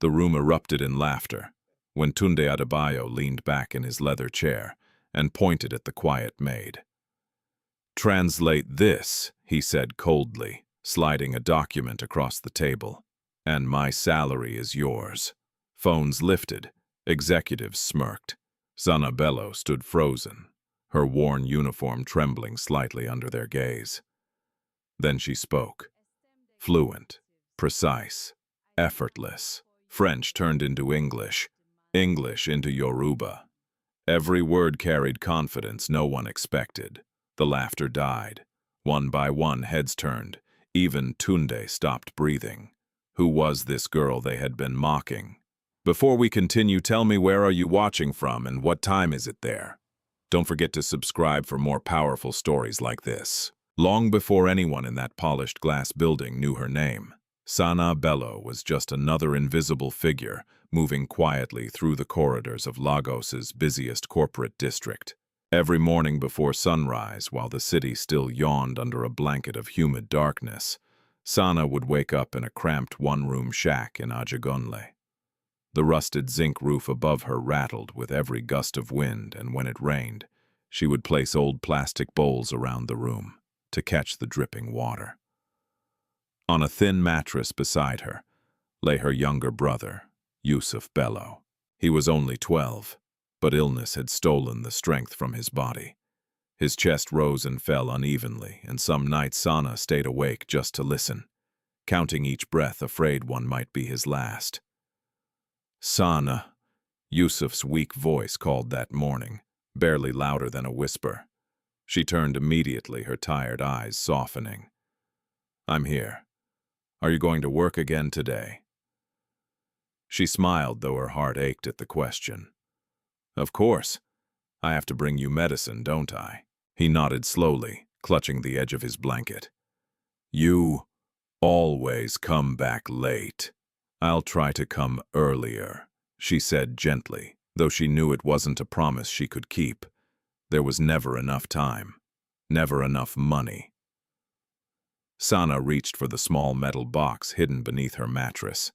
The room erupted in laughter when Tunde Adebayo leaned back in his leather chair and pointed at the quiet maid. "Translate this," he said coldly, sliding a document across the table. "And my salary is yours." Phones lifted. Executives smirked. Sanaa Bello stood frozen, her worn uniform trembling slightly under their gaze. Then she spoke. Fluent, precise, effortless. French turned into English, English into Yoruba. Every word carried confidence no one expected. The laughter died. One by one, heads turned. Even Tunde stopped breathing. Who was this girl they had been mocking? "Before we continue, tell me, where are you watching from and what time is it there? Don't forget to subscribe for more powerful stories like this." Long before anyone in that polished glass building knew her name, Sanaa Bello was just another invisible figure moving quietly through the corridors of Lagos's busiest corporate district. Every morning before sunrise, while the city still yawned under a blanket of humid darkness, Sanaa would wake up in a cramped one-room shack in Ajegunle. The rusted zinc roof above her rattled with every gust of wind, and when it rained, she would place old plastic bowls around the room to catch the dripping water. On a thin mattress beside her lay her younger brother, Yusuf Bello. He was only 12, but illness had stolen the strength from his body. His chest rose and fell unevenly, and some nights Sanaa stayed awake just to listen, counting each breath, afraid one might be his last. "Sanaa," Yusuf's weak voice called that morning, barely louder than a whisper. She turned immediately, her tired eyes softening. "I'm here. Are you going to work again today?" She smiled, though her heart ached at the question. "Of course. I have to bring you medicine, don't I?" He nodded slowly, clutching the edge of his blanket. "You always come back late." "I'll try to come earlier," she said gently, though she knew it wasn't a promise she could keep. There was never enough time, never enough money. Sanaa reached for the small metal box hidden beneath her mattress.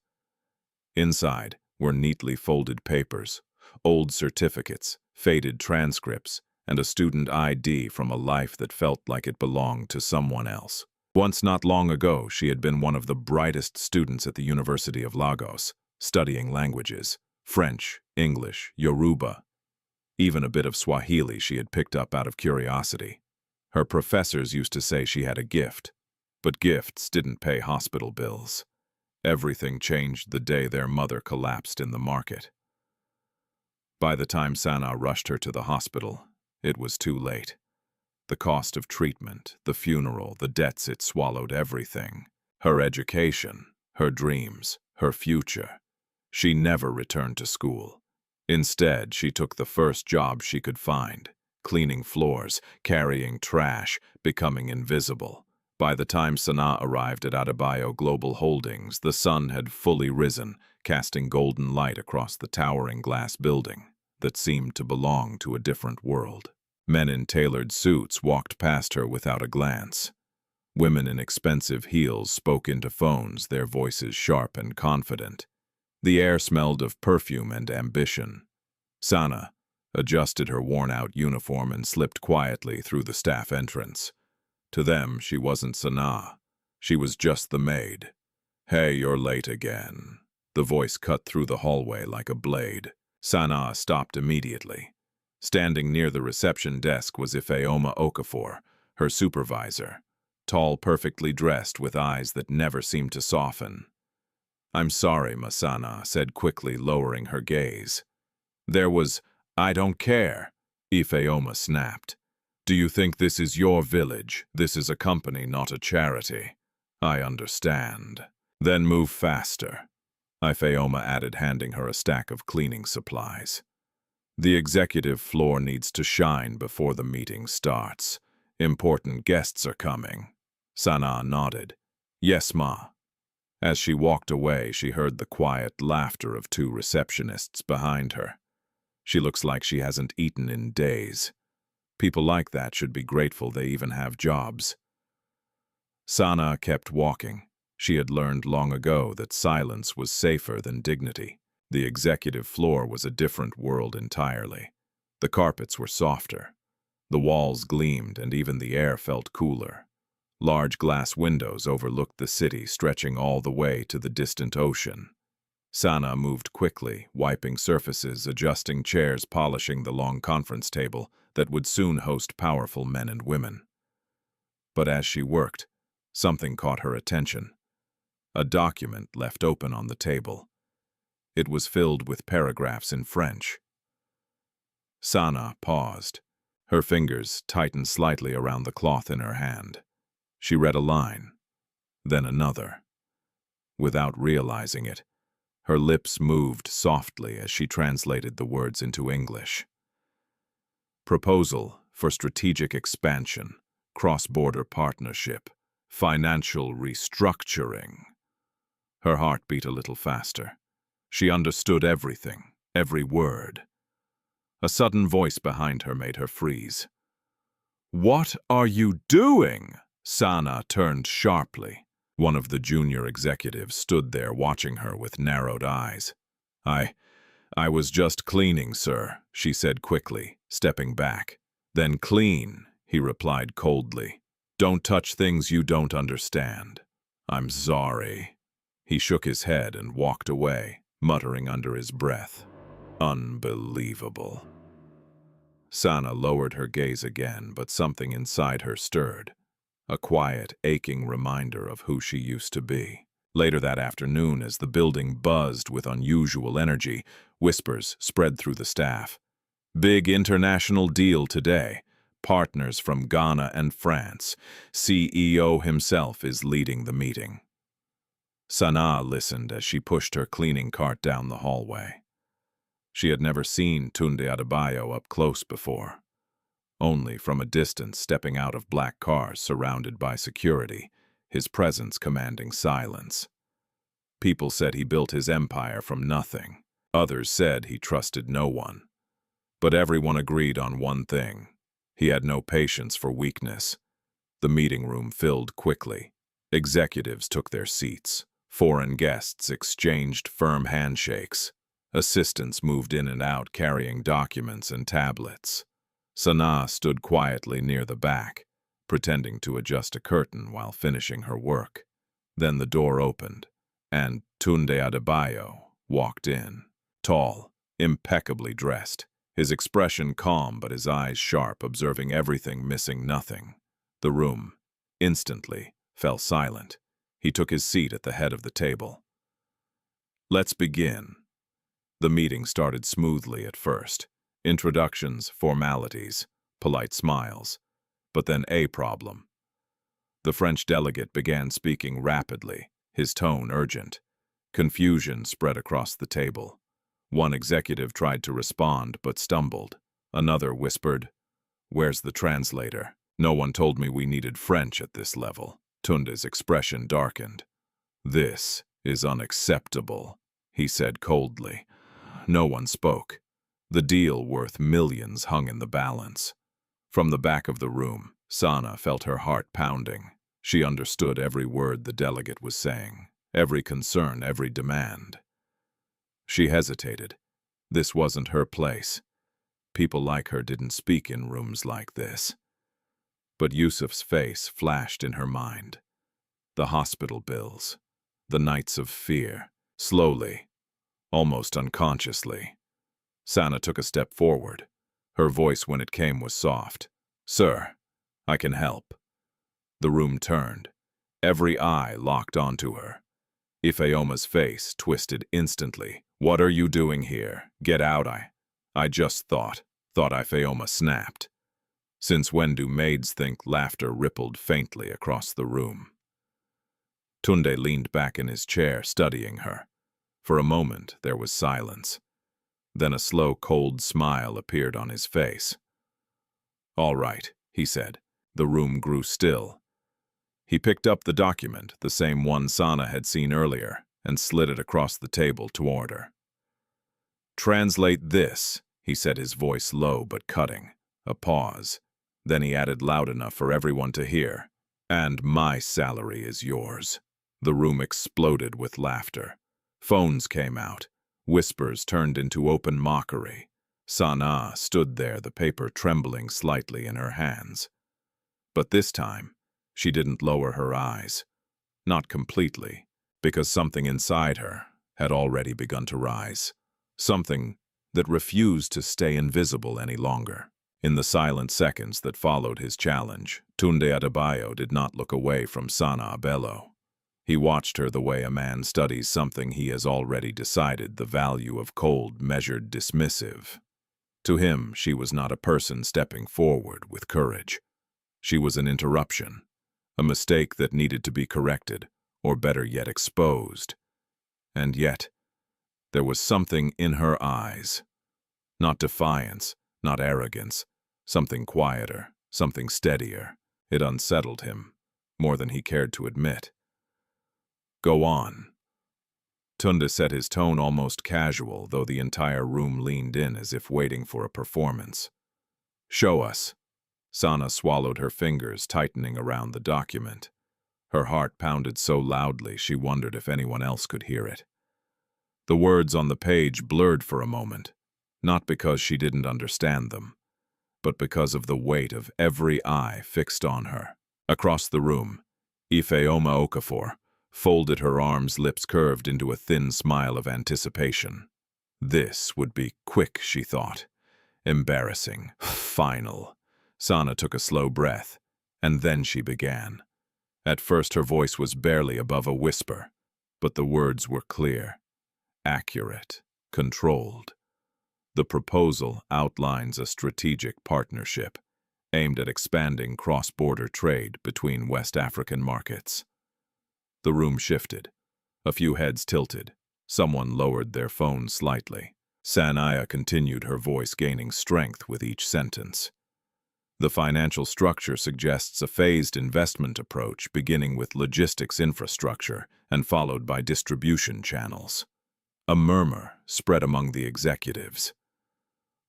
Inside were neatly folded papers, old certificates, faded transcripts, and a student ID from a life that felt like it belonged to someone else. Once, not long ago, she had been one of the brightest students at the University of Lagos, studying languages: French, English, Yoruba. Even a bit of Swahili she had picked up out of curiosity. Her professors used to say she had a gift, but gifts didn't pay hospital bills. Everything changed the day their mother collapsed in the market. By the time Sanaa rushed her to the hospital, it was too late. The cost of treatment, the funeral, the debts, it swallowed everything. Her education, her dreams, her future. She never returned to school. Instead, she took the first job she could find, cleaning floors, carrying trash, becoming invisible. By the time Sanaa arrived at Adebayo Global Holdings, the sun had fully risen, casting golden light across the towering glass building that seemed to belong to a different world. Men in tailored suits walked past her without a glance. Women in expensive heels spoke into phones, their voices sharp and confident. The air smelled of perfume and ambition. Sanaa adjusted her worn-out uniform and slipped quietly through the staff entrance. To them, she wasn't Sanaa. She was just the maid. "Hey, you're late again." The voice cut through the hallway like a blade. Sanaa stopped immediately. Standing near the reception desk was Ifeoma Okafor, her supervisor, tall, perfectly dressed, with eyes that never seemed to soften. "I'm sorry," Sanaa said quickly, lowering her gaze. "I don't care," Ifeoma snapped. "Do you think this is your village? This is a company, not a charity." "I understand." "Then move faster," Ifeoma added, handing her a stack of cleaning supplies. "The executive floor needs to shine before the meeting starts. Important guests are coming." Sanaa nodded. "Yes, ma." As she walked away, she heard the quiet laughter of two receptionists behind her. "She looks like she hasn't eaten in days. People like that should be grateful they even have jobs." Sanaa kept walking, She had learned long ago that silence was safer than dignity. The executive floor was a different world entirely. The carpets were softer. The walls gleamed, and even the air felt cooler. Large glass windows overlooked the city, stretching all the way to the distant ocean. Sanaa moved quickly, wiping surfaces, adjusting chairs, polishing the long conference table that would soon host powerful men and women. But as she worked, something caught her attention. A document left open on the table. It was filled with paragraphs in French. Sanaa paused. Her fingers tightened slightly around the cloth in her hand. She read a line, then another. Without realizing it, her lips moved softly as she translated the words into English. Proposal for strategic expansion, cross-border partnership, financial restructuring. Her heart beat a little faster. She understood everything, every word. A sudden voice behind her made her freeze. "What are you doing?" Sanaa turned sharply. One of the junior executives stood there watching her with narrowed eyes. I was just cleaning, sir," she said quickly, stepping back. "Then clean," he replied coldly. "Don't touch things you don't understand." "I'm sorry." He shook his head and walked away, muttering under his breath. Unbelievable. Sanaa lowered her gaze again, but something inside her stirred. A quiet, aching reminder of who she used to be. Later that afternoon, as the building buzzed with unusual energy, whispers spread through the staff. "Big international deal today. Partners from Ghana and France. CEO himself is leading the meeting." Sanaa listened as she pushed her cleaning cart down the hallway. She had never seen Tundi up close before. Only from a distance, stepping out of black cars surrounded by security, his presence commanding silence. People said he built his empire from nothing. Others said he trusted no one. But everyone agreed on one thing. He had no patience for weakness. The meeting room filled quickly. Executives took their seats. Foreign guests exchanged firm handshakes. Assistants moved in and out carrying documents and tablets. Sanaa stood quietly near the back, pretending to adjust a curtain while finishing her work. Then the door opened, and Tundi walked in. Tall, impeccably dressed, his expression calm but his eyes sharp, observing everything, missing nothing. The room, instantly, fell silent. He took his seat at the head of the table. "Let's begin." The meeting started smoothly at first. Introductions, formalities, polite smiles. But then a problem. The French delegate began speaking rapidly, his tone urgent. Confusion spread across the table. One executive tried to respond but stumbled. Another whispered, "Where's the translator? No one told me we needed French at this level." Tundi's expression darkened. "This is unacceptable," he said coldly. No one spoke. The deal worth millions hung in the balance. From the back of the room, Sanaa felt her heart pounding. She understood every word the delegate was saying, every concern, every demand. She hesitated. This wasn't her place. People like her didn't speak in rooms like this. But Yusuf's face flashed in her mind. The hospital bills, the nights of fear. Slowly, almost unconsciously, Sanaa took a step forward. Her voice, when it came, was soft. "Sir, I can help." The room turned. Every eye locked onto her. Ifeoma's face twisted instantly. "What are you doing here? Get out, I just thought Ifeoma snapped. Since when do maids think? Laughter rippled faintly across the room. Tundi leaned back in his chair, studying her. For a moment, there was silence. Then a slow, cold smile appeared on his face. "All right," he said. The room grew still. He picked up the document, the same one Sanaa had seen earlier, and slid it across the table toward her. "Translate this," he said, his voice low but cutting. A pause. Then he added loud enough for everyone to hear, "And my salary is yours." The room exploded with laughter. Phones came out. Whispers turned into open mockery. Sanaa stood there, the paper trembling slightly in her hands. But this time, she didn't lower her eyes. Not completely, because something inside her had already begun to rise. Something that refused to stay invisible any longer. In the silent seconds that followed his challenge, Tundi did not look away from Sanaa Bello. He watched her the way a man studies something he has already decided the value of, cold, measured, dismissive. To him, she was not a person stepping forward with courage. She was an interruption, a mistake that needed to be corrected, or better yet exposed. And yet, there was something in her eyes. Not defiance, not arrogance, something quieter, something steadier. It unsettled him, more than he cared to admit. "Go on." Tundi set his tone almost casual, though the entire room leaned in as if waiting for a performance. "Show us." Sanaa swallowed her fingers, tightening around the document. Her heart pounded so loudly she wondered if anyone else could hear it. The words on the page blurred for a moment, not because she didn't understand them, but because of the weight of every eye fixed on her. Across the room, Ifeoma Okafor folded her arms, lips curved into a thin smile of anticipation. This would be quick, she thought. Embarrassing. Final. Sanaa took a slow breath, and then she began. At first her voice was barely above a whisper, but the words were clear, accurate, controlled. The proposal outlines a strategic partnership aimed at expanding cross-border trade between West African markets. The room shifted. A few heads tilted. Someone lowered their phone slightly. Sanaa continued, her voice gaining strength with each sentence. The financial structure suggests a phased investment approach beginning with logistics infrastructure and followed by distribution channels. A murmur spread among the executives.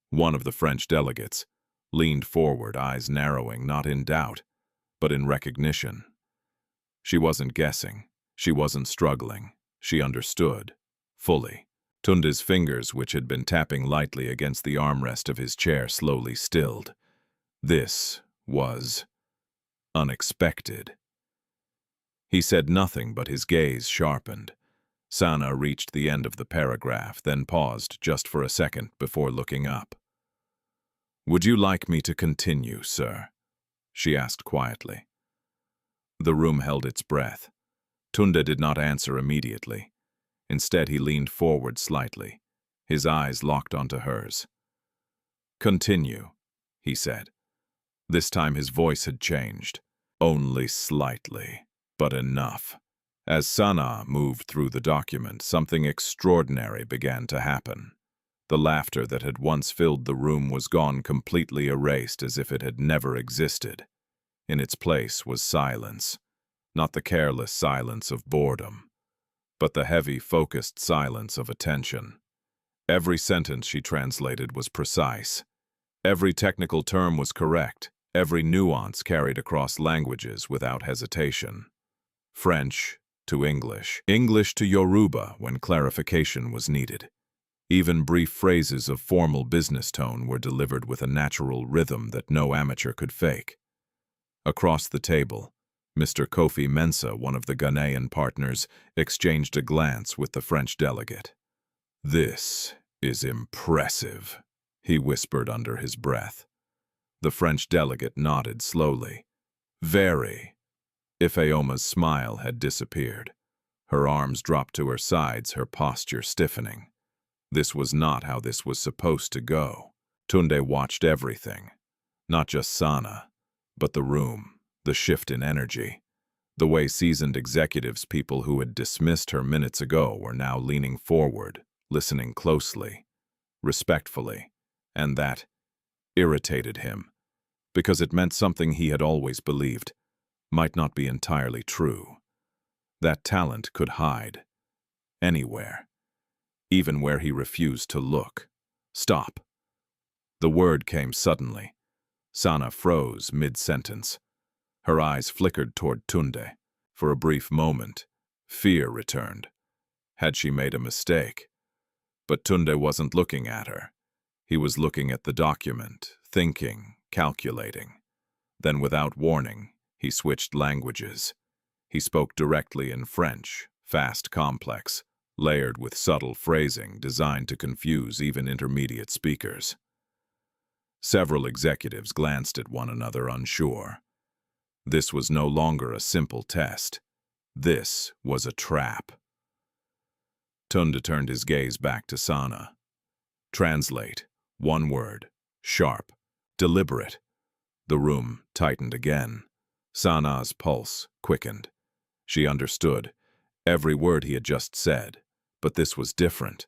One of the French delegates leaned forward, eyes narrowing, not in doubt, but in recognition. She wasn't guessing. She wasn't struggling. She understood, fully. Tundi's fingers, which had been tapping lightly against the armrest of his chair, slowly stilled. This was unexpected. He said nothing, but his gaze sharpened. Sanaa reached the end of the paragraph, then paused just for a second before looking up. "Would you like me to continue, sir?" she asked quietly. The room held its breath. Tundi did not answer immediately. Instead, he leaned forward slightly. His eyes locked onto hers. "Continue," he said. This time his voice had changed. Only slightly, but enough. As Sanaa moved through the document, something extraordinary began to happen. The laughter that had once filled the room was gone, completely erased, as if it had never existed. In its place was silence, not the careless silence of boredom, but the heavy, focused silence of attention. Every sentence she translated was precise. Every technical term was correct. Every nuance carried across languages without hesitation. French to English, English to Yoruba when clarification was needed. Even brief phrases of formal business tone were delivered with a natural rhythm that no amateur could fake. Across the table, Mr. Kofi Mensah, one of the Ghanaian partners, exchanged a glance with the French delegate. "This is impressive," he whispered under his breath. The French delegate nodded slowly. "Very." Ifeoma's smile had disappeared. Her arms dropped to her sides, her posture stiffening. This was not how this was supposed to go. Tundi watched everything. Not just Sanaa, but the room, the shift in energy. The way seasoned executives, people who had dismissed her minutes ago, were now leaning forward, listening closely, respectfully, and that irritated him, because it meant something he had always believed might not be entirely true. That talent could hide anywhere, even where he refused to look. "Stop." The word came suddenly. Sanaa froze mid-sentence. Her eyes flickered toward Tundi. For a brief moment, Fear returned. Had she made a mistake? But Tunde wasn't looking at her. He was looking at the document, thinking, calculating. Then, without warning, he switched languages. He spoke directly in French, fast, complex, layered with subtle phrasing designed to confuse even intermediate speakers. Several executives glanced at one another, unsure. This was no longer a simple test. This was a trap. Tundi turned his gaze back to Sanaa. Translate. One word. Sharp. Deliberate. The room tightened again. Sanaa's pulse quickened. She understood every word he had just said, but this was different.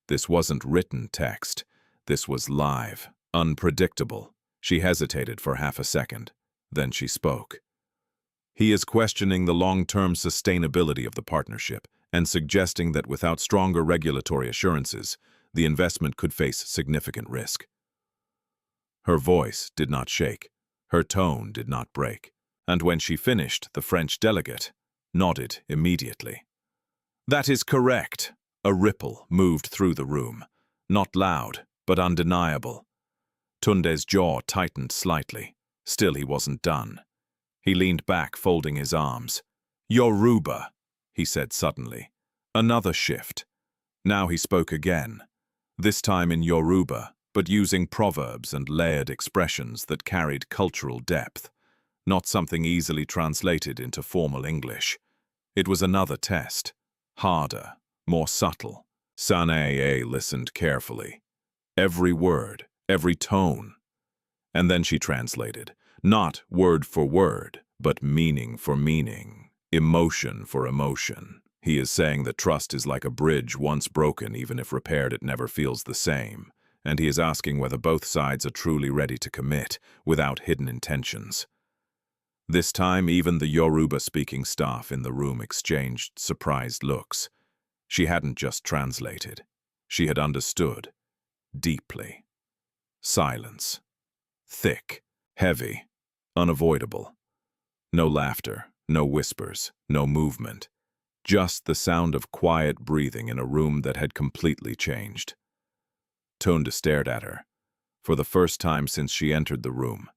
This wasn't written text. This was live, unpredictable. She hesitated for half a second. Then she spoke. He is questioning the long-term sustainability of the partnership and suggesting that without stronger regulatory assurances, the investment could face significant risk. Her voice did not shake. Her tone did not break. And when she finished, the French delegate nodded immediately. That is correct. A ripple moved through the room. Not loud, but undeniable. Tunde's jaw tightened slightly. Still, he wasn't done. He leaned back, folding his arms. Yoruba, he said suddenly. Another shift. Now he spoke again. This time in Yoruba, but using proverbs and layered expressions that carried cultural depth. Not something easily translated into formal English. It was another test. Harder, more subtle. Sanaa listened carefully. Every word, every tone. And then she translated. Not word for word, but meaning for meaning, emotion for emotion. He is saying that trust is like a bridge once broken, even if repaired it never feels the same. And he is asking whether both sides are truly ready to commit, without hidden intentions. This time, even the Yoruba-speaking staff in the room exchanged surprised looks. She hadn't just translated. She had understood. Deeply. Silence. Thick. Heavy. Unavoidable. No laughter, no whispers, no movement. Just the sound of quiet breathing in a room that had completely changed. Tundi stared at her. For the first time since she entered the room.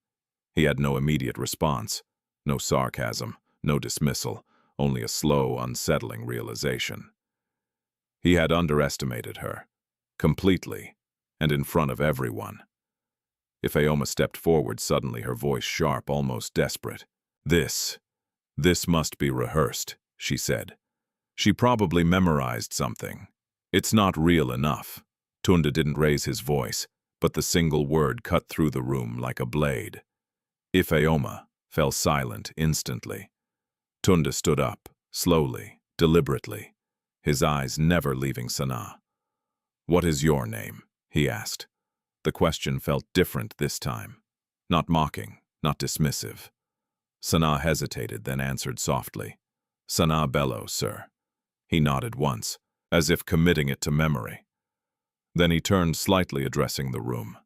He had no immediate response. No sarcasm, no dismissal, only a slow, unsettling realization. He had underestimated her. Completely. And in front of everyone. Ifeoma stepped forward suddenly, her voice sharp, almost desperate. This must be rehearsed, she said. She probably memorized something. It's not real enough. Tundi didn't raise his voice, but the single word cut through the room like a blade. Ifeoma fell silent instantly. Tundi stood up, slowly, deliberately, his eyes never leaving Sanaa. What is your name? He asked. The question felt different this time. Not mocking, not dismissive. Sanaa hesitated, then answered softly. Sanaa Bello, sir. He nodded once, as if committing it to memory. Then he turned slightly, addressing the room.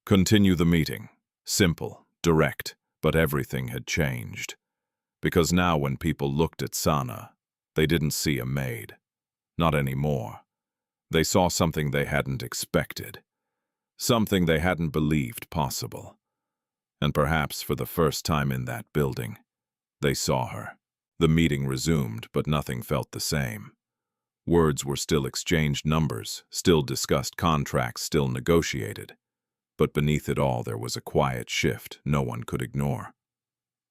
Continue the meeting. Simple, direct, but everything had changed. Because now when people looked at Sanaa, they didn't see a maid. Not anymore. They saw something they hadn't expected. Something they hadn't believed possible. And perhaps for the first time in that building, they saw her. The meeting resumed, but nothing felt the same. Words were still exchanged, numbers, still discussed contracts, still negotiated. But beneath it all there was a quiet shift no one could ignore.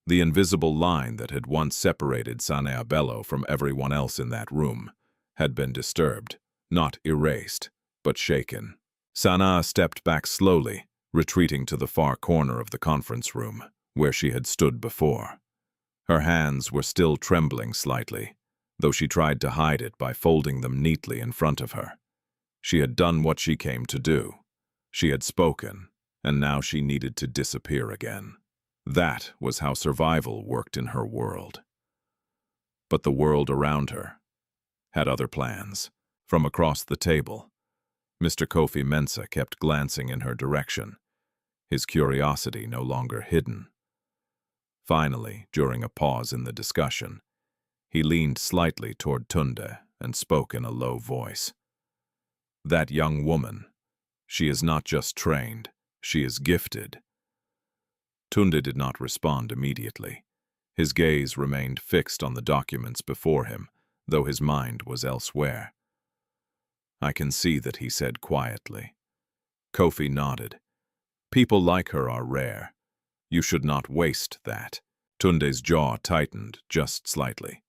The invisible line that had once separated Sanaa Bello from everyone else in that room had been disturbed, not erased, but shaken. Sanaa stepped back slowly, retreating to the far corner of the conference room, where she had stood before. Her hands were still trembling slightly, though she tried to hide it by folding them neatly in front of her. She had done what she came to do. She had spoken, and now she needed to disappear again. That was how survival worked in her world. But the world around her had other plans. From across the table, Mr. Kofi Mensah kept glancing in her direction, his curiosity no longer hidden. Finally, during a pause in the discussion, He leaned slightly toward Tundi and spoke in a low voice. That young woman, she is not just trained, she is gifted. Tundi did not respond immediately. His gaze remained fixed on the documents before him, though his mind was elsewhere. I can see that, he said quietly. Kofi nodded. People like her are rare. You should not waste that. Tunde's jaw tightened just slightly.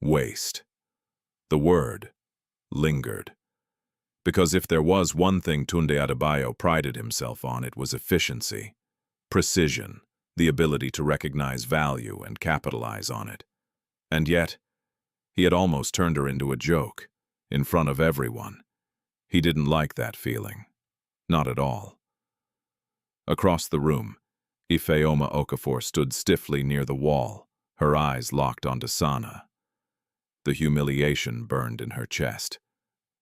Waste. The word lingered. Because if there was one thing Tundi Adebayo prided himself on, it was efficiency, precision, the ability to recognize value and capitalize on it. And yet, he had almost turned her into a joke, in front of everyone. He didn't like that feeling. Not at all. Across the room, Ifeoma Okafor stood stiffly near the wall, her eyes locked onto Sanaa. The humiliation burned in her chest.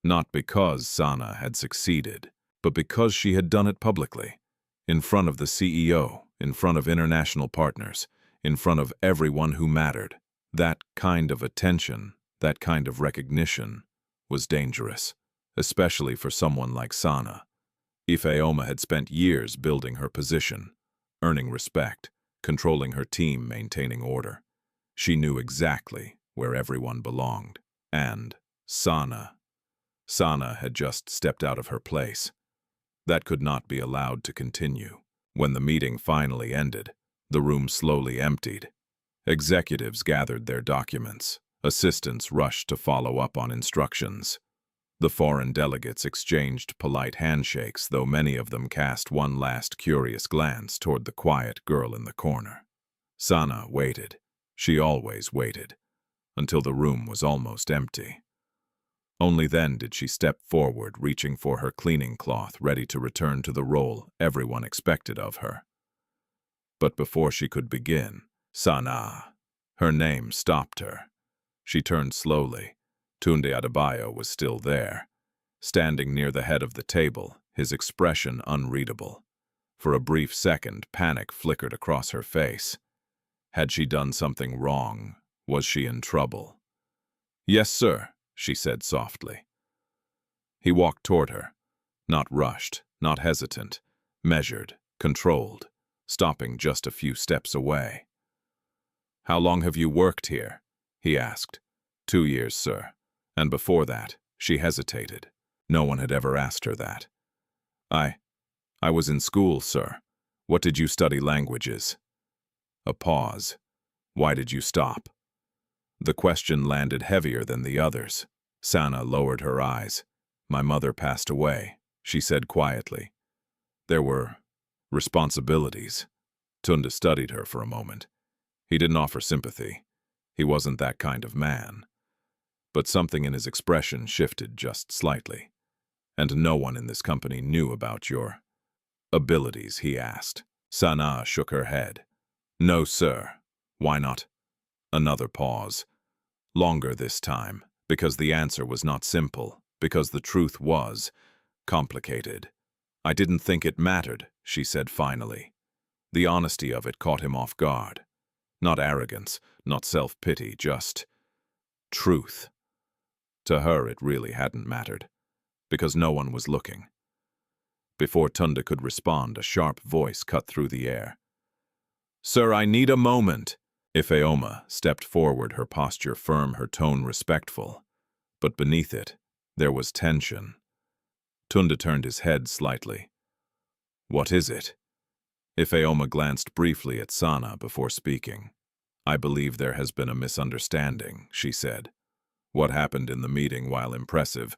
Not because Sanaa had succeeded, but because she had done it publicly, in front of the CEO, in front of international partners, in front of everyone who mattered. That kind of attention, that kind of recognition, was dangerous, especially for someone like Sanaa. Ifeoma had spent years building her position, earning respect, controlling her team, maintaining order. She knew exactly where everyone belonged. And Sanaa had just stepped out of her place. That could not be allowed to continue. When the meeting finally ended, the room slowly emptied. Executives gathered their documents. Assistants rushed to follow up on instructions. The foreign delegates exchanged polite handshakes, though many of them cast one last curious glance toward the quiet girl in the corner. Sanaa waited. She always waited, until the room was almost empty. Only then did she step forward, reaching for her cleaning cloth, ready to return to the role everyone expected of her. But before she could begin, Sanaa, her name stopped her. She turned slowly. Tundi Adebayo was still there, standing near the head of the table, his expression unreadable. For a brief second, panic flickered across her face. Had she done something wrong? Was she in trouble? "Yes, sir," she said softly. He walked toward her, not rushed, not hesitant, measured, controlled, stopping just a few steps away. "How long have you worked here?" he asked. 2 years, sir. And before that, she hesitated. No one had ever asked her that. I was in school, sir. What did you study languages?" A pause. "Why did you stop?" The question landed heavier than the others. Sanaa lowered her eyes. "My mother passed away," she said quietly. "There were responsibilities." Tundi studied her for a moment. He didn't offer sympathy. He wasn't that kind of man. But something in his expression shifted just slightly. "And no one in this company knew about your abilities?" he asked. Sanaa shook her head. "No, sir." "Why not?" Another pause. Longer this time, because the answer was not simple, because the truth was complicated. "I didn't think it mattered," she said finally. The honesty of it caught him off guard. Not arrogance, not self-pity, just truth. To her, it really hadn't mattered, because no one was looking. Before Tundi could respond, a sharp voice cut through the air. "Sir, I need a moment." Ifeoma stepped forward, her posture firm, her tone respectful. But beneath it, there was tension. Tundi turned his head slightly. "What is it?" Ifeoma glanced briefly at Sanaa before speaking. "I believe there has been a misunderstanding," she said. "What happened in the meeting, while impressive,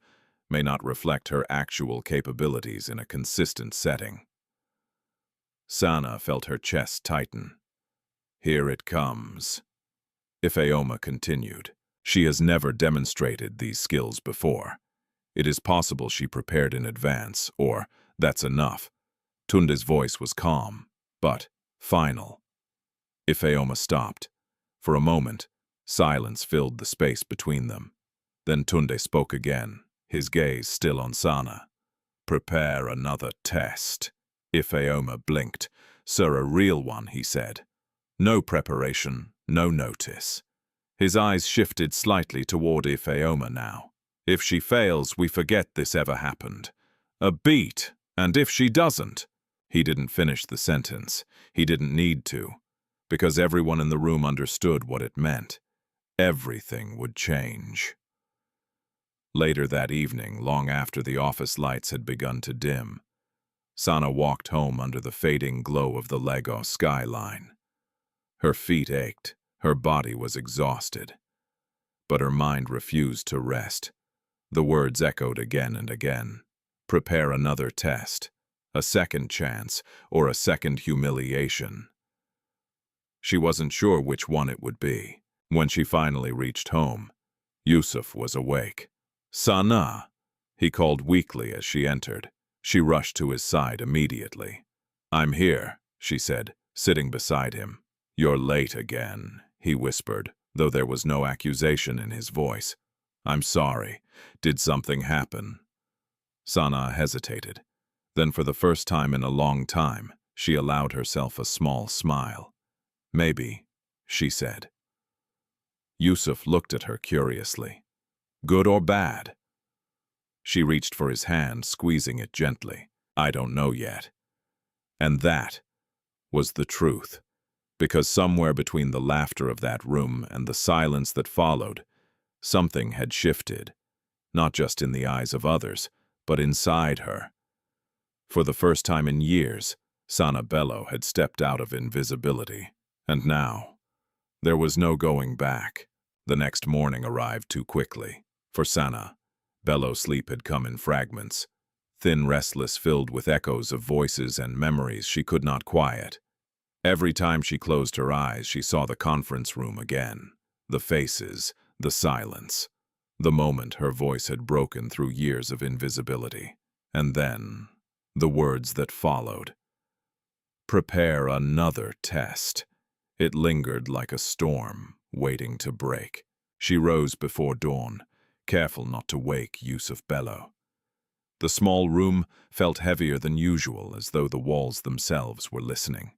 may not reflect her actual capabilities in a consistent setting." Sanaa felt her chest tighten. "Here it comes." Ifeoma continued. "She has never demonstrated these skills before. It is possible she prepared in advance, or that's enough." Tundi's voice was calm, but final. Ifeoma stopped. For a moment, silence filled the space between them. Then Tundi spoke again, his gaze still on Sanaa. "Prepare another test." Ifeoma blinked. "Sir, a real one," he said. "No preparation, no notice." His eyes shifted slightly toward Ifeoma now. If she fails, we forget this ever happened. A beat, and if she doesn't. He didn't finish the sentence. He didn't need to, because everyone in the room understood what it meant. Everything would change. Later that evening, long after the office lights had begun to dim, Sanaa walked home under the fading glow of the Lagos skyline. Her feet ached, her body was exhausted, but her mind refused to rest. The words echoed again and again. Prepare another test, a second chance, or a second humiliation. She wasn't sure which one it would be. When she finally reached home, Yusuf was awake. "Sanaa," he called weakly as she entered. She rushed to his side immediately. "I'm here," she said, sitting beside him. "You're late again," he whispered, though there was no accusation in his voice. "I'm sorry. Did something happen?" Sanaa hesitated. Then for the first time in a long time, she allowed herself a small smile. "Maybe," she said. Yusuf looked at her curiously. "Good or bad?" She reached for his hand, squeezing it gently. "I don't know yet." And that was the truth, because somewhere between the laughter of that room and the silence that followed, something had shifted, not just in the eyes of others, but inside her. For the first time in years, Sanaa Bello had stepped out of invisibility, and now there was no going back. The next morning arrived too quickly. For Sanaa Bello's sleep had come in fragments, thin, restless, filled with echoes of voices and memories she could not quiet. Every time she closed her eyes, she saw the conference room again, the faces, the silence, the moment her voice had broken through years of invisibility. And then, the words that followed. Prepare another test. It lingered like a storm, waiting to break. She rose before dawn, careful not to wake Yusuf Bello. The small room felt heavier than usual, as though the walls themselves were listening.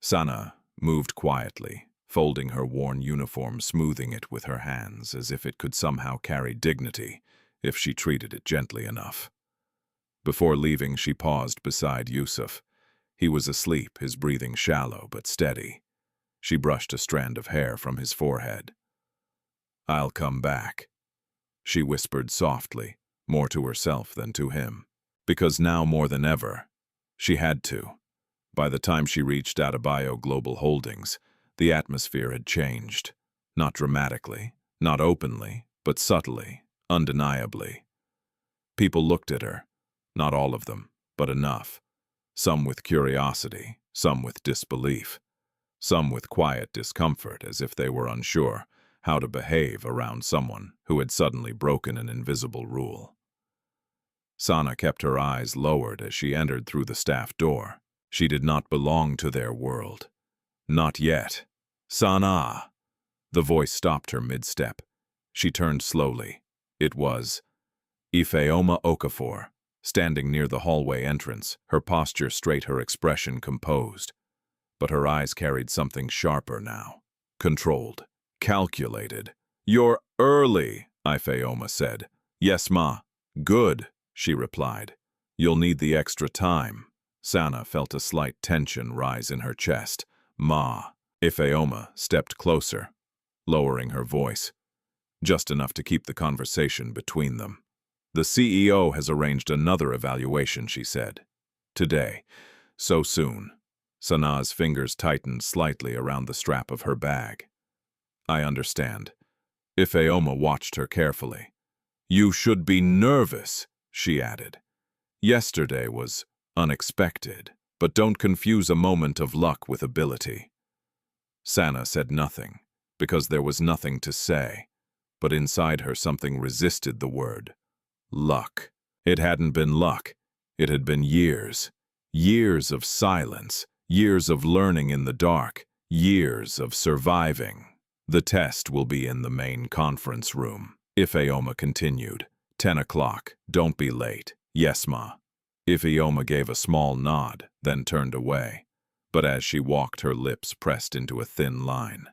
Sanaa moved quietly, folding her worn uniform, smoothing it with her hands, as if it could somehow carry dignity if she treated it gently enough. Before leaving, she paused beside Yusuf. He was asleep, his breathing shallow but steady. She brushed a strand of hair from his forehead. "I'll come back," she whispered softly, more to herself than to him. Because now more than ever, she had to. By the time she reached Adebayo Global Holdings, the atmosphere had changed. Not dramatically, not openly, but subtly, undeniably. People looked at her, not all of them, but enough. Some with curiosity, some with disbelief, some with quiet discomfort, as if they were unsure how to behave around someone who had suddenly broken an invisible rule. Sanaa kept her eyes lowered as she entered through the staff door. She did not belong to their world. Not yet. "Sanaa!" The voice stopped her mid-step. She turned slowly. It was Ifeoma Okafor, standing near the hallway entrance, her posture straight, her expression composed. But her eyes carried something sharper now. Controlled. Calculated. "You're early," Ifeoma said. "Yes, ma." "Good," she replied. "You'll need the extra time." Sanaa felt a slight tension rise in her chest. "Ma." Ifeoma stepped closer, lowering her voice, just enough to keep the conversation between them. "The CEO has arranged another evaluation," she said. "Today. So soon." Sanaa's fingers tightened slightly around the strap of her bag. "I understand." Ifeoma watched her carefully. "You should be nervous," she added. "Yesterday was unexpected, but don't confuse a moment of luck with ability." Sanaa said nothing, because there was nothing to say, but inside her something resisted the word. Luck. It hadn't been luck. It had been years. Years of silence. Years of learning in the dark. Years of surviving. "The test will be in the main conference room," Ifeoma continued. 10 o'clock. Don't be late." "Yes, ma." Ifeoma gave a small nod, then turned away. But as she walked, her lips pressed into a thin line.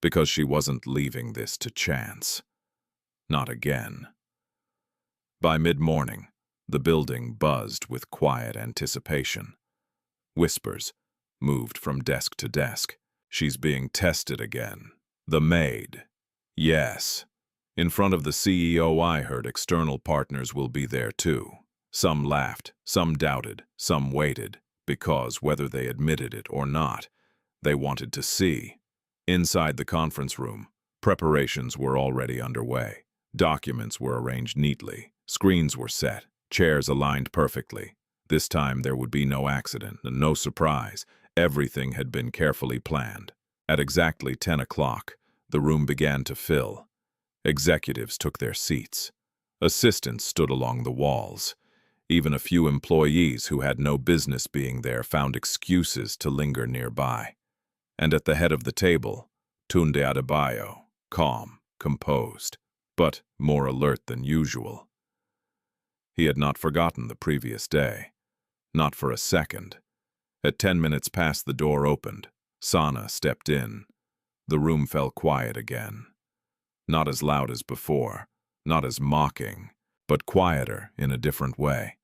because she wasn't leaving this to chance. Not again. By mid-morning, the building buzzed with quiet anticipation. Whispers moved from desk to desk. She's being tested again. The maid. Yes. In front of the CEO, I heard external partners will be there too. Some laughed, some doubted, some waited, because whether they admitted it or not, they wanted to see. Inside the conference room, preparations were already underway. Documents were arranged neatly. Screens were set. Chairs aligned perfectly. This time there would be no accident and no surprise. Everything had been carefully planned. At exactly 10 o'clock, the room began to fill. Executives took their seats. Assistants stood along the walls. Even a few employees who had no business being there found excuses to linger nearby. And at the head of the table, Tundi Adebayo, calm, composed, but more alert than usual. He had not forgotten the previous day. Not for a second. At 10 minutes past, the door opened. Sanaa stepped in. The room fell quiet again. Not as loud as before, not as mocking, but quieter in a different way.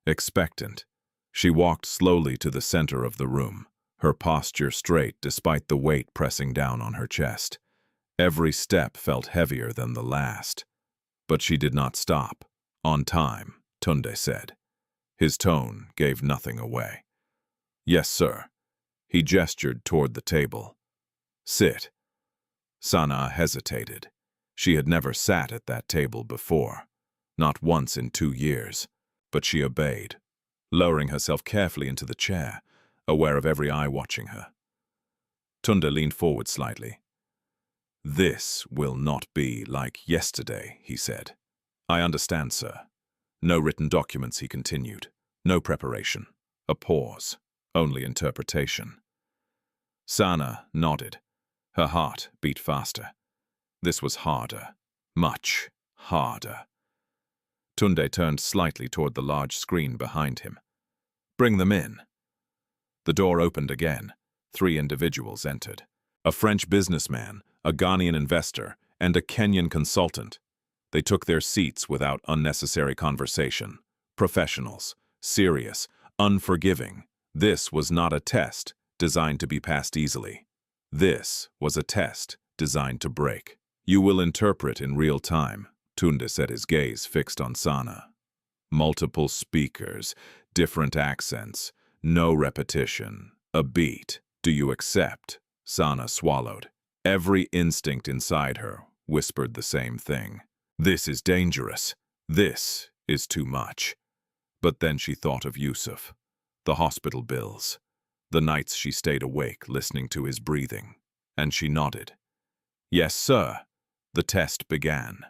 Expectant, she walked slowly to the center of the room, her posture straight despite the weight pressing down on her chest. Every step felt heavier than the last. But she did not stop. On time, Tundi said. His tone gave nothing away. Yes, sir. He gestured toward the table. Sit. Sanaa hesitated. She had never sat at that table before. Not once in 2 years. But she obeyed, lowering herself carefully into the chair, aware of every eye watching her. Tundi leaned forward slightly. This will not be like yesterday, he said. I understand, sir. No written documents, he continued. No preparation. A pause. Only interpretation. Sanaa nodded. Her heart beat faster. This was harder. Much harder. Tundi turned slightly toward the large screen behind him. Bring them in. The door opened again. 3 individuals entered. A French businessman, a Ghanaian investor, and a Kenyan consultant. They took their seats without unnecessary conversation. Professionals, serious, unforgiving. This was not a test designed to be passed easily. This was a test designed to break. You will interpret in real time, Tundi said, his gaze fixed on Sanaa. Multiple speakers, different accents, no repetition, a beat. Do you accept? Sanaa swallowed. Every instinct inside her whispered the same thing. This is dangerous. This is too much. But then she thought of Yusuf, the hospital bills, the nights she stayed awake listening to his breathing, and she nodded. Yes, sir. The test began.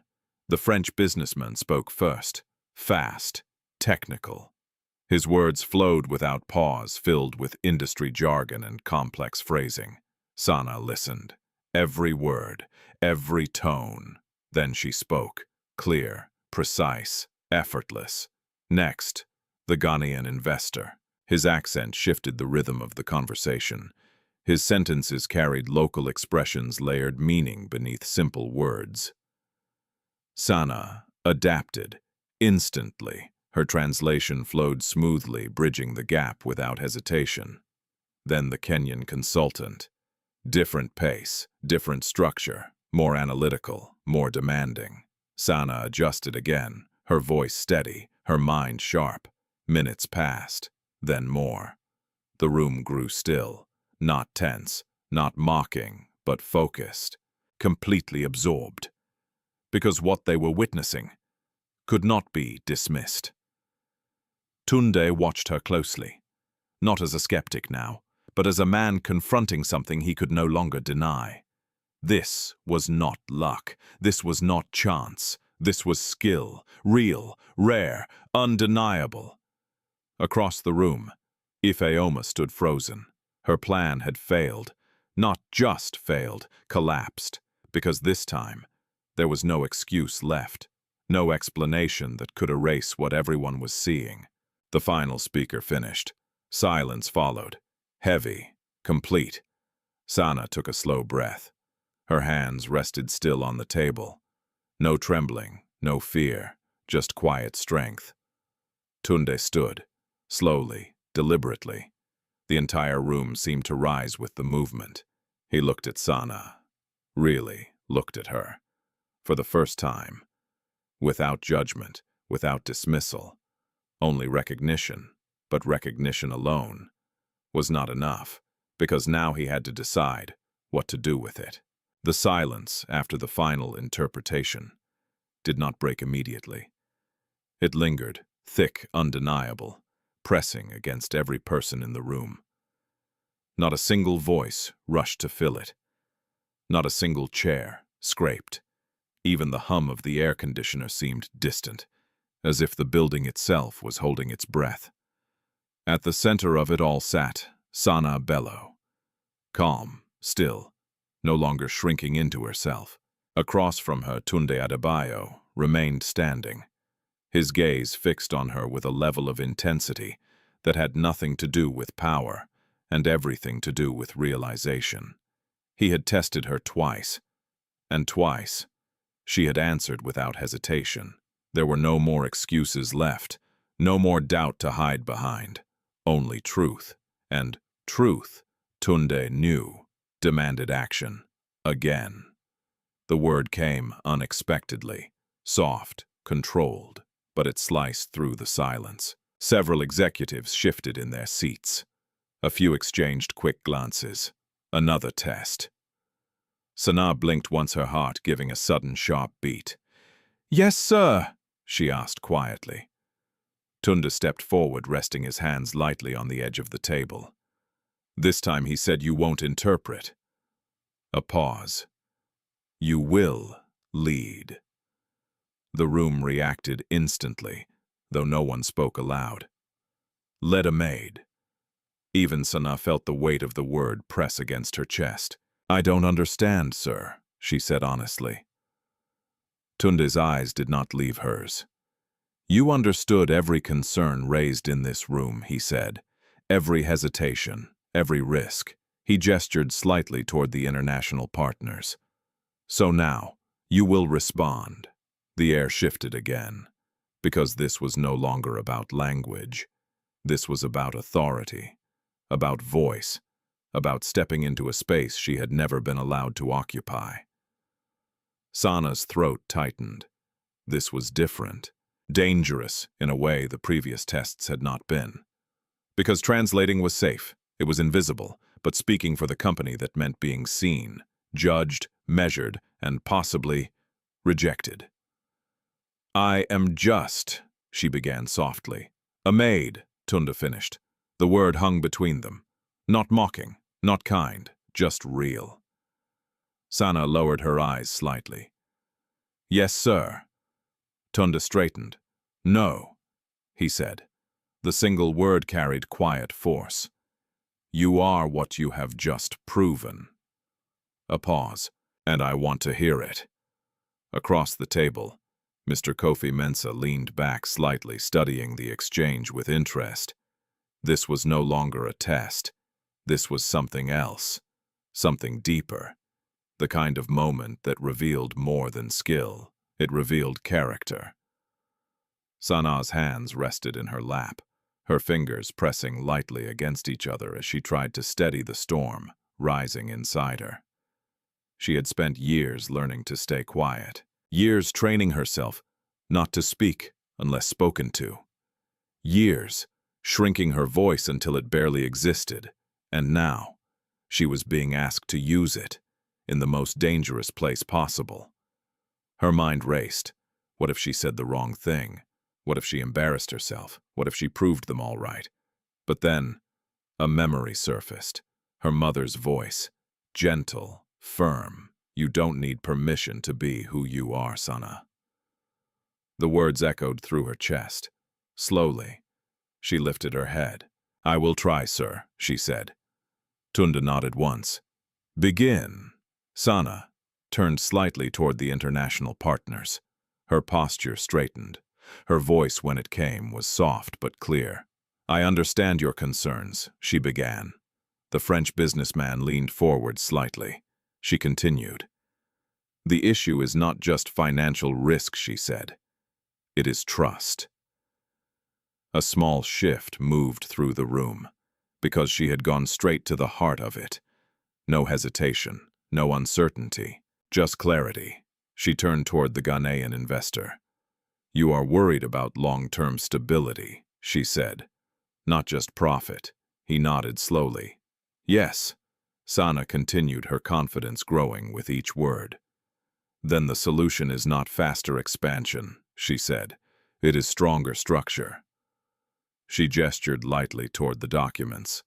The French businessman spoke first, fast, technical. His words flowed without pause, filled with industry jargon and complex phrasing. Sanaa listened. Every word, every tone. Then she spoke, clear, precise, effortless. Next, the Ghanaian investor. His accent shifted the rhythm of the conversation. His sentences carried local expressions, layered meaning beneath simple words. Sanaa adapted, instantly. Her translation flowed smoothly, bridging the gap without hesitation. Then the Kenyan consultant. Different pace, different structure, more analytical, more demanding. Sanaa adjusted again, her voice steady, her mind sharp. Minutes passed, then more. The room grew still, not tense, not mocking, but focused, completely absorbed. Because what they were witnessing could not be dismissed. Tundi watched her closely, not as a skeptic now, but as a man confronting something he could no longer deny. This was not luck. This was not chance. This was skill, real, rare, undeniable. Across the room, Ifeoma stood frozen. Her plan had failed. Not just failed, collapsed. Because this time, there was no excuse left. No explanation that could erase what everyone was seeing. The final speaker finished. Silence followed. Heavy, complete. Sanaa took a slow breath. Her hands rested still on the table. No trembling, no fear, just quiet strength. Tunde stood, slowly, deliberately. The entire room seemed to rise with the movement. He looked at Sanaa. Really looked at her. For the first time. Without judgment, without dismissal. Only recognition, but recognition alone was not enough, because now he had to decide what to do with it. The silence after the final interpretation did not break immediately. It lingered, thick, undeniable, pressing against every person in the room. Not a single voice rushed to fill it. Not a single chair scraped. Even the hum of the air conditioner seemed distant, as if the building itself was holding its breath. At the center of it all sat Sanaa Bello, calm, still, no longer shrinking into herself. Across from her, Tundi remained standing, his gaze fixed on her with a level of intensity that had nothing to do with power and everything to do with realization. He had tested her twice, and twice she had answered without hesitation. There were no more excuses left, no more doubt to hide behind, only truth. And truth, Tunde knew, demanded action. Again. The word came unexpectedly, soft, controlled, but it sliced through the silence. Several executives shifted in their seats. A few exchanged quick glances. Another test. Sanaa blinked once, her heart giving a sudden sharp beat. "Yes, sir," she asked quietly. Tunde stepped forward, resting his hands lightly on the edge of the table. This time he said, "You won't interpret." A pause. "You will lead." The room reacted instantly, though no one spoke aloud. "Led a maid." Even Sanaa felt the weight of the word press against her chest. "I don't understand, sir," she said honestly. Tunde's eyes did not leave hers. "You understood every concern raised in this room," he said. "Every hesitation, every risk." He gestured slightly toward the international partners. "So now, you will respond." The air shifted again, because this was no longer about language. This was about authority, about voice, about stepping into a space she had never been allowed to occupy. Sanaa's throat tightened. This was different, dangerous in a way the previous tests had not been. Because translating was safe, it was invisible, but speaking for the company that meant being seen, judged, measured, and possibly rejected. "I am just," she began softly. "A maid," Tunde finished. The word hung between them. Not mocking, not kind, just real. Sanaa lowered her eyes slightly. "Yes, sir." Tunde straightened. "No," he said. The single word carried quiet force. "You are what you have just proven." A pause. "And I want to hear it." Across the table, Mr. Kofi Mensah leaned back slightly, studying the exchange with interest. This was no longer a test. This was something else, something deeper, the kind of moment that revealed more than skill. It revealed character. Sanaa's hands rested in her lap, her fingers pressing lightly against each other as she tried to steady the storm rising inside her. She had spent years learning to stay quiet, years training herself not to speak unless spoken to, years shrinking her voice until it barely existed, and now she was being asked to use it in the most dangerous place possible. Her mind raced. What if she said the wrong thing? What if she embarrassed herself? What if she proved them all right? But then, a memory surfaced. Her mother's voice, gentle, firm. "You don't need permission to be who you are, Sanaa." The words echoed through her chest. Slowly, she lifted her head. "I will try, sir," she said. Tunde nodded once. "Begin." Sanaa turned slightly toward the international partners. Her posture straightened. Her voice, when it came, was soft but clear. "I understand your concerns," she began. The French businessman leaned forward slightly. She continued. The issue is not just financial risk, she said. It is trust. A small shift moved through the room, because she had gone straight to the heart of it. No hesitation, no uncertainty, just clarity. She turned toward the Ghanaian investor. "You are worried about long-term stability," she said. "Not just profit." He nodded slowly. "Yes." Sanaa continued, her confidence growing with each word. "Then the solution is not faster expansion," she said. "It is stronger structure." She gestured lightly toward the documents.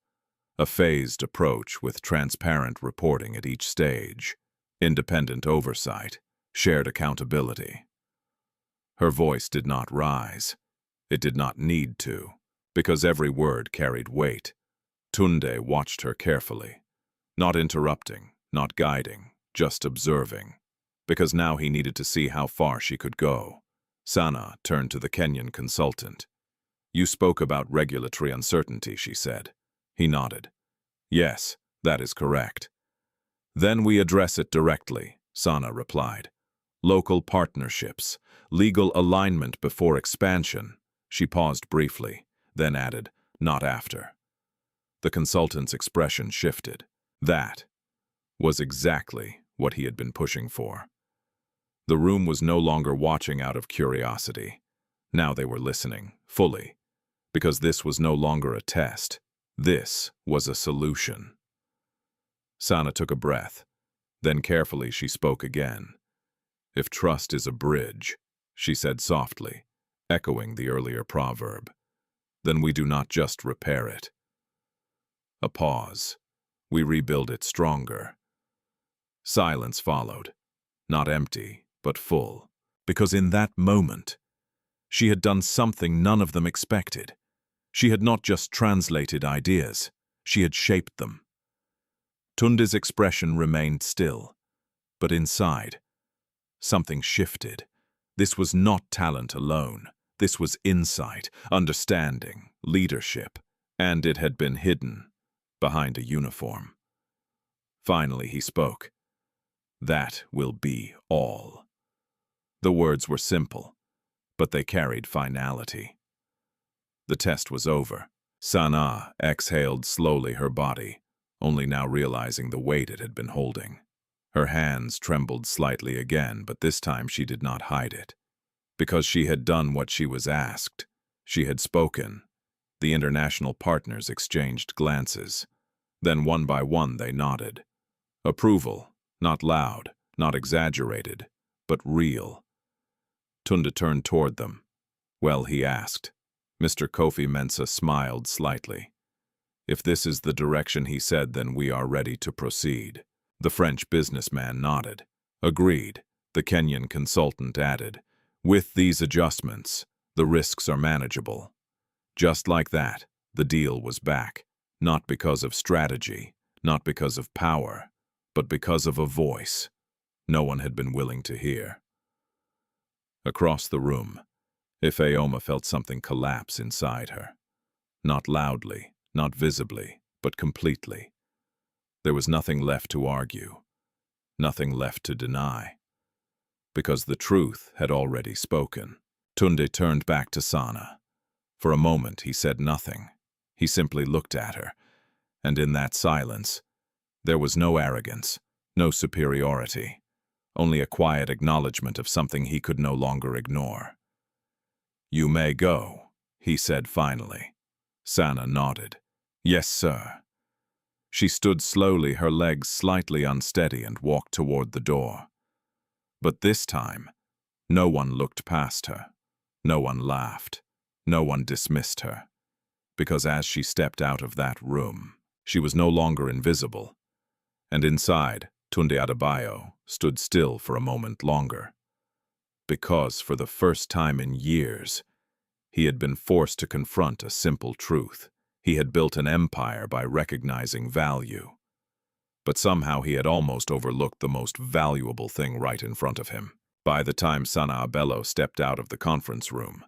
A phased approach with transparent reporting at each stage, independent oversight, shared accountability. Her voice did not rise. It did not need to, because every word carried weight. Tundi watched her carefully, not interrupting, not guiding, just observing, because now he needed to see how far she could go. Sanaa turned to the Kenyan consultant. "You spoke about regulatory uncertainty," she said. He nodded. "Yes, that is correct." "Then we address it directly," Sanaa replied. "Local partnerships, legal alignment before expansion." She paused briefly, then added, "Not after." The consultant's expression shifted. That was exactly what he had been pushing for. The room was no longer watching out of curiosity. Now they were listening, fully, because this was no longer a test. This was a solution. Sanaa took a breath. Then carefully she spoke again. "If trust is a bridge," she said softly, echoing the earlier proverb, "then we do not just repair it." A pause. "We rebuild it stronger." Silence followed, not empty, but full, because in that moment, she had done something none of them expected. She had not just translated ideas, she had shaped them. Tundi's expression remained still, but inside, something shifted. This was not talent alone. This was insight, understanding, leadership, and it had been hidden behind a uniform. Finally he spoke. "That will be all." The words were simple, but they carried finality. The test was over. Sanaa exhaled slowly, her body, only now realizing the weight it had been holding. Her hands trembled slightly again, but this time she did not hide it. Because she had done what she was asked. She had spoken. The international partners exchanged glances. Then one by one they nodded. Approval, not loud, not exaggerated, but real. Tundi turned toward them. "Well," he asked. Mr. Kofi Mensah smiled slightly. "If this is the direction," he said, "then we are ready to proceed." The French businessman nodded. "Agreed." The Kenyan consultant added, "With these adjustments, the risks are manageable." Just like that, the deal was back, not because of strategy, not because of power, but because of a voice no one had been willing to hear. Across the room, Ifeoma felt something collapse inside her. Not loudly, not visibly, but completely. There was nothing left to argue, nothing left to deny, because the truth had already spoken. Tundi turned back to Sanaa. For a moment he said nothing. He simply looked at her, and in that silence, there was no arrogance, no superiority, only a quiet acknowledgement of something he could no longer ignore. "You may go," he said finally. Sanaa nodded. "Yes, sir." She stood slowly, her legs slightly unsteady, and walked toward the door. But this time, no one looked past her. No one laughed. No one dismissed her. Because as she stepped out of that room, she was no longer invisible. And inside, Tundi Adebayo stood still for a moment longer. Because for the first time in years, he had been forced to confront a simple truth. He had built an empire by recognizing value. But somehow he had almost overlooked the most valuable thing right in front of him. By the time Sanaa Bello stepped out of the conference room,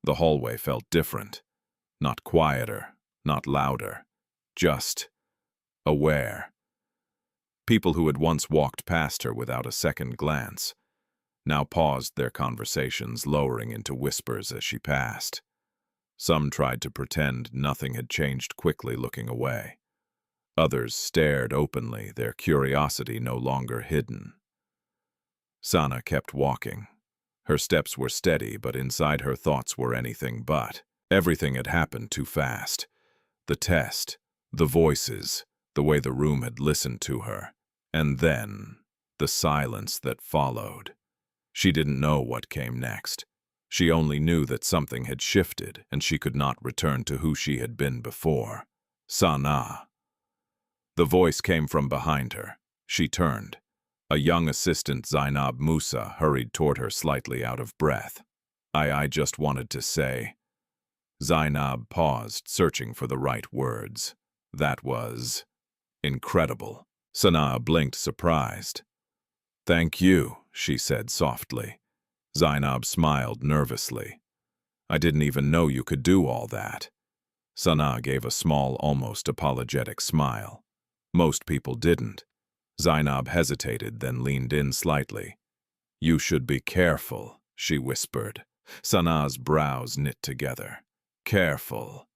the hallway felt different. Not quieter, not louder, just aware. People who had once walked past her without a second glance now paused their conversations, lowering into whispers as she passed. Some tried to pretend nothing had changed, quickly looking away. Others stared openly, their curiosity no longer hidden. Sanaa kept walking. Her steps were steady, but inside her thoughts were anything but. Everything had happened too fast. The test, the voices, the way the room had listened to her, and then the silence that followed. She didn't know what came next. She only knew that something had shifted, and she could not return to who she had been before. Sanaa. The voice came from behind her. She turned. A young assistant, Zainab Musa, hurried toward her, slightly out of breath. I just wanted to say. Zainab paused, searching for the right words. That was incredible. Sanaa blinked, surprised. Thank you, she said softly. Zainab smiled nervously. I didn't even know you could do all that. Sanaa gave a small, almost apologetic smile. Most people didn't. Zainab hesitated, then leaned in slightly. You should be careful, she whispered. Sanaa's brows knit together. Careful.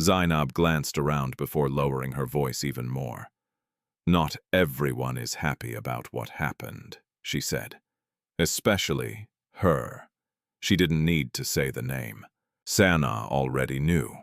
Zainab glanced around before lowering her voice even more. Not everyone is happy about what happened, she said. Especially her. She didn't need to say the name. Sanaa already knew.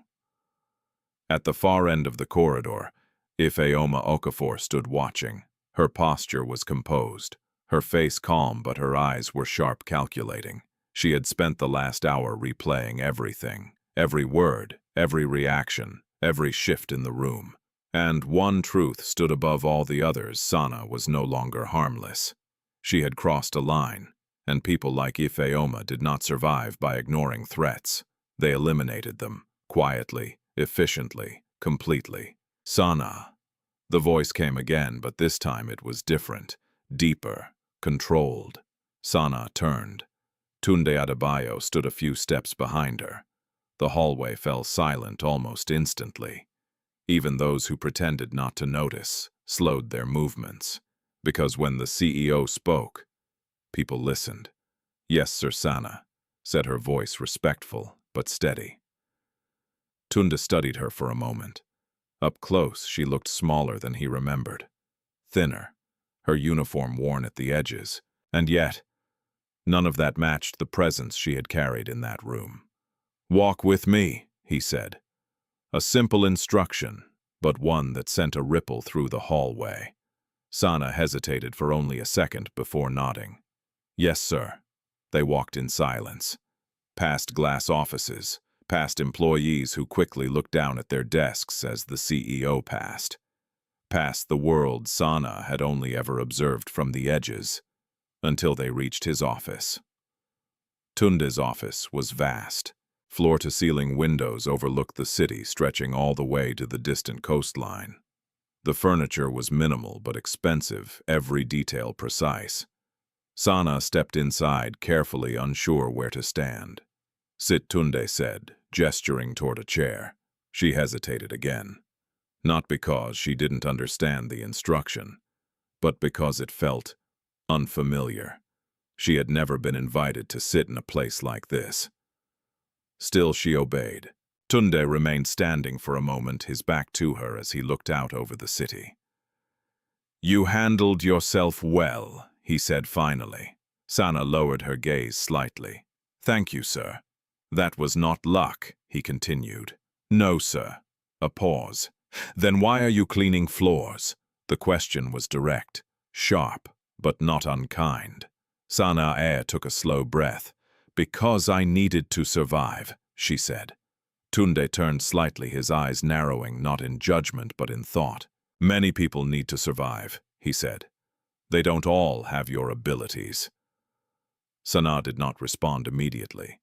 At the far end of the corridor, Ifeoma Okafor stood watching. Her posture was composed, her face calm, but her eyes were sharp, calculating. She had spent the last hour replaying everything, every word, every reaction, every shift in the room. And one truth stood above all the others: Sanaa was no longer harmless. She had crossed a line, and people like Ifeoma did not survive by ignoring threats. They eliminated them, quietly, efficiently, completely. Sanaa. The voice came again, but this time it was different, deeper, controlled. Sanaa turned. Tundi Adebayo stood a few steps behind her. The hallway fell silent almost instantly. Even those who pretended not to notice slowed their movements, because when the CEO spoke, people listened. Yes, Sir Sanaa, said her voice, respectful but steady. Tundi studied her for a moment. Up close, she looked smaller than he remembered. Thinner, her uniform worn at the edges, and yet none of that matched the presence she had carried in that room. Walk with me, he said. A simple instruction, but one that sent a ripple through the hallway. Sanaa hesitated for only a second before nodding. Yes, sir. They walked in silence. Past glass offices, past employees who quickly looked down at their desks as the CEO passed. Past the world Sanaa had only ever observed from the edges, until they reached his office. Tundi's office was vast. Floor-to-ceiling windows overlooked the city, stretching all the way to the distant coastline. The furniture was minimal but expensive, every detail precise. Sanaa stepped inside, carefully, unsure where to stand. Sit, Tundi said, gesturing toward a chair. She hesitated again. Not because she didn't understand the instruction, but because it felt unfamiliar. She had never been invited to sit in a place like this. Still, she obeyed. Tundi remained standing for a moment, his back to her as he looked out over the city. You handled yourself well, he said finally. Sanaa lowered her gaze slightly. Thank you, sir. That was not luck, he continued. No, sir. A pause. Then why are you cleaning floors? The question was direct, sharp, but not unkind. Sanaa took a slow breath. Because I needed to survive, she said. Tundi turned slightly, his eyes narrowing, not in judgment but in thought. Many people need to survive, he said. They don't all have your abilities. Sanaa did not respond immediately,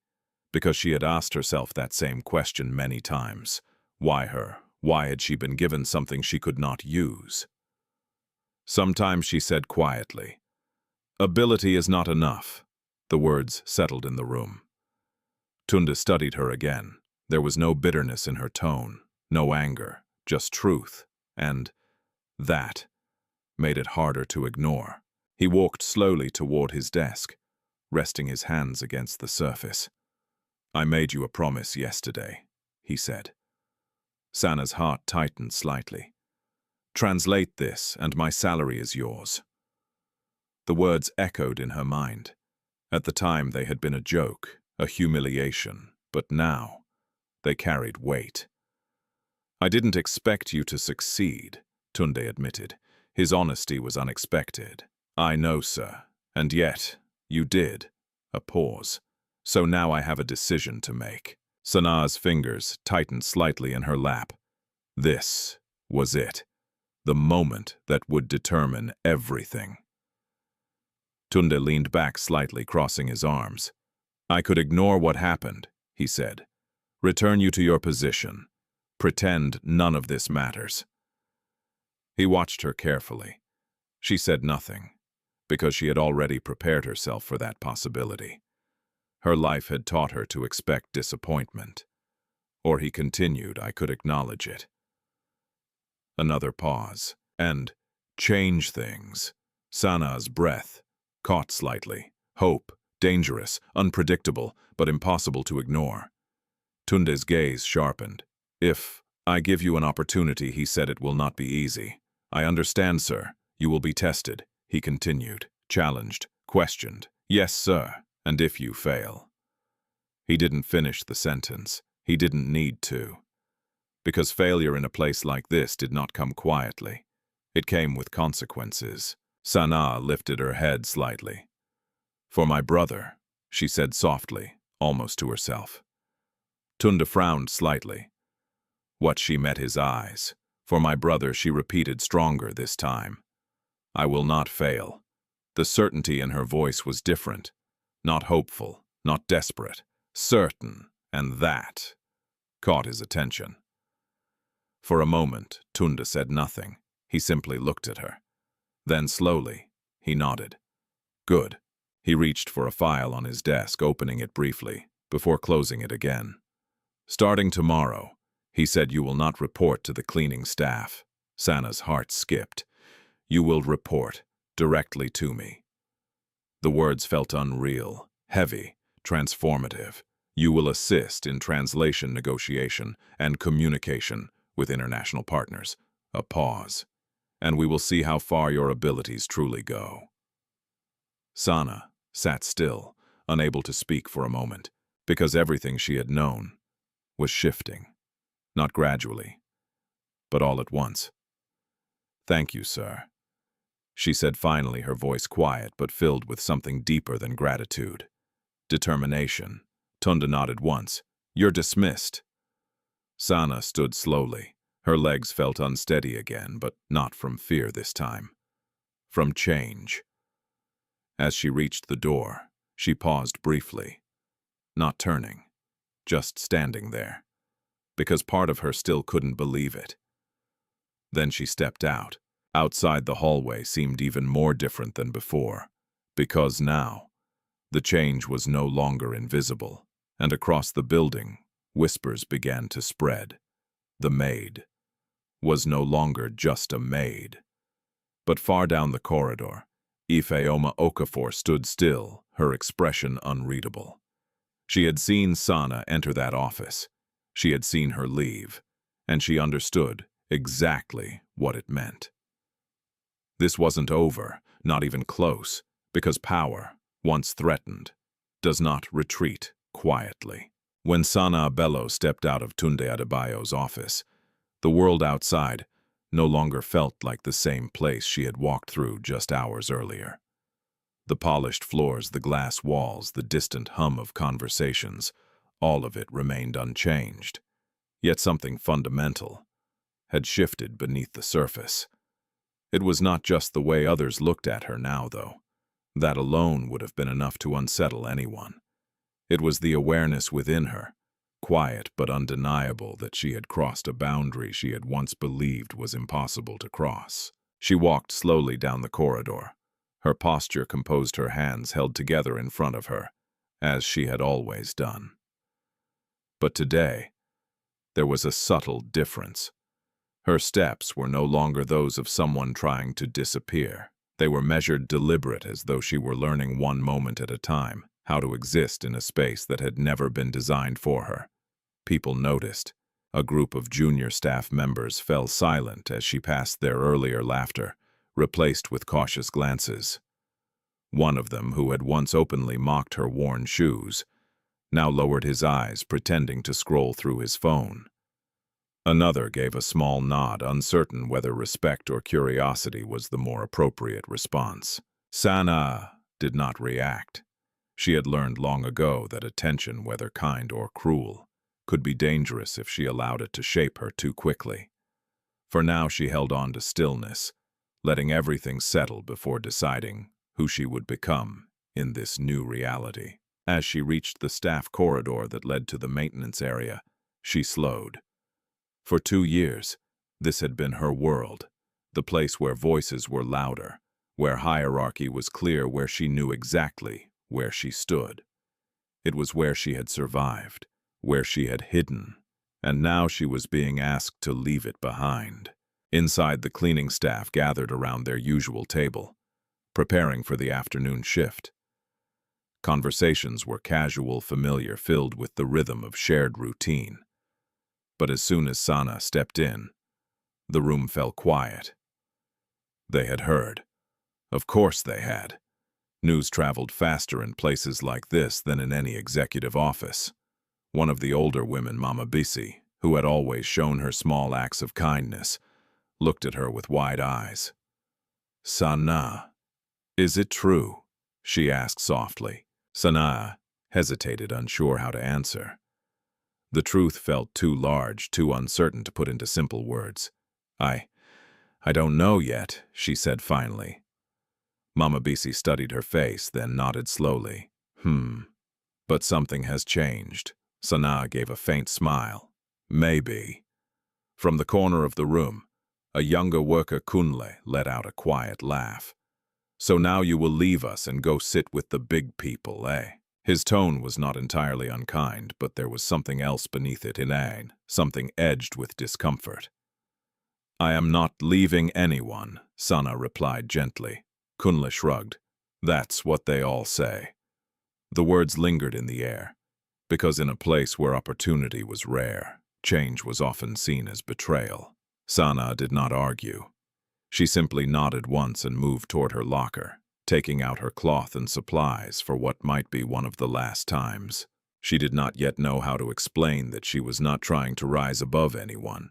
because she had asked herself that same question many times. Why her? Why had she been given something she could not use? Sometimes she said quietly, ability is not enough. The words settled in the room. Tundi studied her again. There was no bitterness in her tone, no anger, just truth, and that made it harder to ignore. He walked slowly toward his desk, resting his hands against the surface. "I made you a promise yesterday," he said. Sanaa's heart tightened slightly. "Translate this, and my salary is yours." The words echoed in her mind. At the time they had been a joke, a humiliation, but now they carried weight. "I didn't expect you to succeed," Tundi admitted. His honesty was unexpected. "I know, sir, and yet you did." A pause. "So now I have a decision to make." Sanaa's fingers tightened slightly in her lap. This was it. The moment that would determine everything. Tundi leaned back slightly, crossing his arms. "I could ignore what happened," he said. "Return you to your position. Pretend none of this matters." He watched her carefully. She said nothing, because she had already prepared herself for that possibility. Her life had taught her to expect disappointment. Or he continued, "I could acknowledge it." Another pause. "And change things." Sanaa's breath caught slightly. Hope, dangerous, unpredictable, but impossible to ignore. Tunde's gaze sharpened. "If I give you an opportunity," he said, "it will not be easy." "I understand, sir. You will be tested," he continued, challenged, questioned. "Yes, sir. And if you fail." He didn't finish the sentence. He didn't need to. Because failure in a place like this did not come quietly. It came with consequences. Sanaa lifted her head slightly. "For my brother," she said softly, almost to herself. Tundi frowned slightly. What she met his eyes. "For my brother," she repeated, stronger this time. "I will not fail." The certainty in her voice was different. Not hopeful, not desperate. Certain, and that caught his attention. For a moment, Tundi said nothing. He simply looked at her. Then slowly, he nodded. "Good." He reached for a file on his desk, opening it briefly, before closing it again. "Starting tomorrow," he said, "you will not report to the cleaning staff." Sanaa's heart skipped. "You will report directly to me." The words felt unreal, heavy, transformative. "You will assist in translation negotiation and communication with international partners." A pause. "And we will see how far your abilities truly go." Sanaa sat still, unable to speak for a moment, because everything she had known was shifting. Not gradually, but all at once. "Thank you, sir," she said finally, her voice quiet but filled with something deeper than gratitude. Determination. Tundi nodded once. "You're dismissed." Sanaa stood slowly. Her legs felt unsteady again, but not from fear this time. From change. As she reached the door, she paused briefly, not turning, just standing there, because part of her still couldn't believe it. Then she stepped out. Outside, the hallway seemed even more different than before, because now, the change was no longer invisible, and across the building, whispers began to spread. The maid was no longer just a maid. But far down the corridor, Ifeoma Okafor stood still, her expression unreadable. She had seen Sanaa enter that office. She had seen her leave, and she understood exactly what it meant. This wasn't over, not even close, because power, once threatened, does not retreat quietly. When Sanaa Bello stepped out of Tundi Adebayo's office, the world outside no longer felt like the same place she had walked through just hours earlier. The polished floors, the glass walls, the distant hum of conversations, all of it remained unchanged. Yet something fundamental had shifted beneath the surface. It was not just the way others looked at her now, though. That alone would have been enough to unsettle anyone. It was the awareness within her, quiet but undeniable, that she had crossed a boundary she had once believed was impossible to cross. She walked slowly down the corridor. Her posture composed, her hands held together in front of her, as she had always done. But today, there was a subtle difference. Her steps were no longer those of someone trying to disappear. They were measured deliberate, as though she were learning one moment at a time how to exist in a space that had never been designed for her. People noticed. A group of junior staff members fell silent as she passed, their earlier laughter replaced with cautious glances. One of them, who had once openly mocked her worn shoes, now lowered his eyes, pretending to scroll through his phone. Another gave a small nod, uncertain whether respect or curiosity was the more appropriate response. Sanaa did not react. She had learned long ago that attention, whether kind or cruel, could be dangerous if she allowed it to shape her too quickly. For now she held on to stillness, letting everything settle before deciding who she would become in this new reality. As she reached the staff corridor that led to the maintenance area, she slowed. For 2 years, this had been her world, the place where voices were louder, where hierarchy was clear, where she knew exactly where she stood. It was where she had survived, where she had hidden, and now she was being asked to leave it behind. Inside, the cleaning staff gathered around their usual table, preparing for the afternoon shift. Conversations were casual, familiar, filled with the rhythm of shared routine. But as soon as Sanaa stepped in, the room fell quiet. They had heard. Of course they had. News traveled faster in places like this than in any executive office. One of the older women, Mama Bisi, who had always shown her small acts of kindness, looked at her with wide eyes. "Sanaa, is it true?" she asked softly. Sanaa hesitated, unsure how to answer. The truth felt too large, too uncertain to put into simple words. I don't know yet," she said finally. Mama Bisi studied her face, then nodded slowly. But something has changed." Sanaa gave a faint smile. "Maybe." From the corner of the room, a younger worker, Kunle, let out a quiet laugh. "So now you will leave us and go sit with the big people, eh?" His tone was not entirely unkind, but there was something else beneath it, inane, something edged with discomfort. "I am not leaving anyone," Sanaa replied gently. Kunle shrugged. "That's what they all say." The words lingered in the air, because in a place where opportunity was rare, change was often seen as betrayal. Sanaa did not argue. She simply nodded once and moved toward her locker, taking out her cloth and supplies for what might be one of the last times. She did not yet know how to explain that she was not trying to rise above anyone.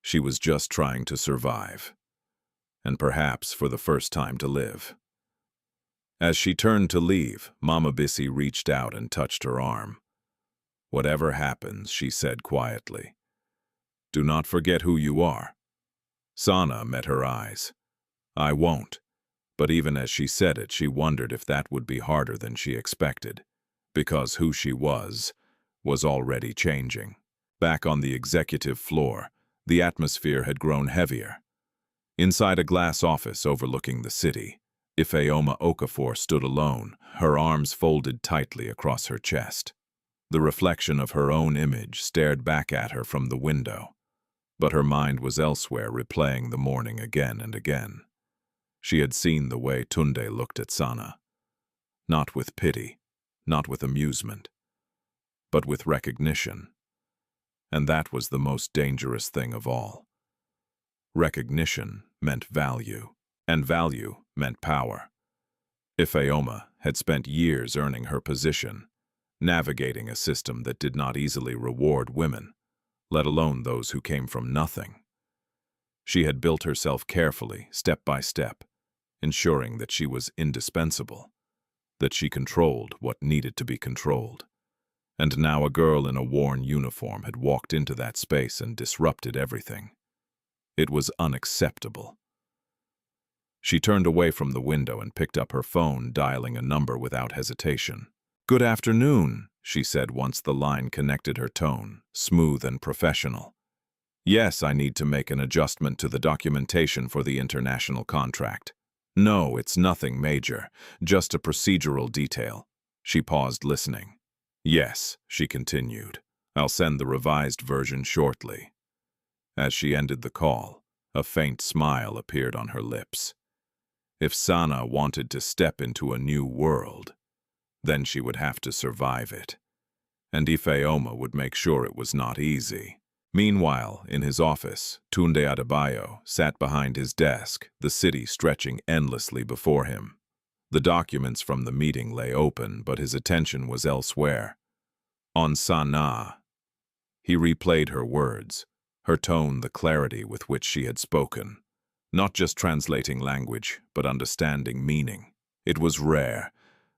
She was just trying to survive, and perhaps for the first time to live. As she turned to leave, Mama Bisi reached out and touched her arm. "Whatever happens," she said quietly, "do not forget who you are." Sanaa met her eyes. "I won't." But even as she said it, she wondered if that would be harder than she expected, because who she was already changing. Back on the executive floor, the atmosphere had grown heavier. Inside a glass office overlooking the city, Ifeoma Okafor stood alone, her arms folded tightly across her chest. The reflection of her own image stared back at her from the window, but her mind was elsewhere, replaying the morning again and again. She had seen the way Tundi looked at Sanaa, not with pity, not with amusement, but with recognition. And that was the most dangerous thing of all. Recognition meant value, and value meant power. Ifeoma had spent years earning her position, navigating a system that did not easily reward women, let alone those who came from nothing. She had built herself carefully, step by step, ensuring that she was indispensable, that she controlled what needed to be controlled. And now a girl in a worn uniform had walked into that space and disrupted everything. It was unacceptable. She turned away from the window and picked up her phone, dialing a number without hesitation. "Good afternoon," she said once the line connected, her tone smooth and professional. "Yes, I need to make an adjustment to the documentation for the international contract. No, it's nothing major, just a procedural detail." She paused, listening. "Yes," she continued. "I'll send the revised version shortly." As she ended the call, a faint smile appeared on her lips. If Sanaa wanted to step into a new world, then she would have to survive it. And Ifeoma would make sure it was not easy. Meanwhile, in his office, Tunde Adebayo sat behind his desk, the city stretching endlessly before him. The documents from the meeting lay open, but his attention was elsewhere. On Sanaa. He replayed her words, her tone the clarity with which she had spoken. Not just translating language, but understanding meaning. It was rare,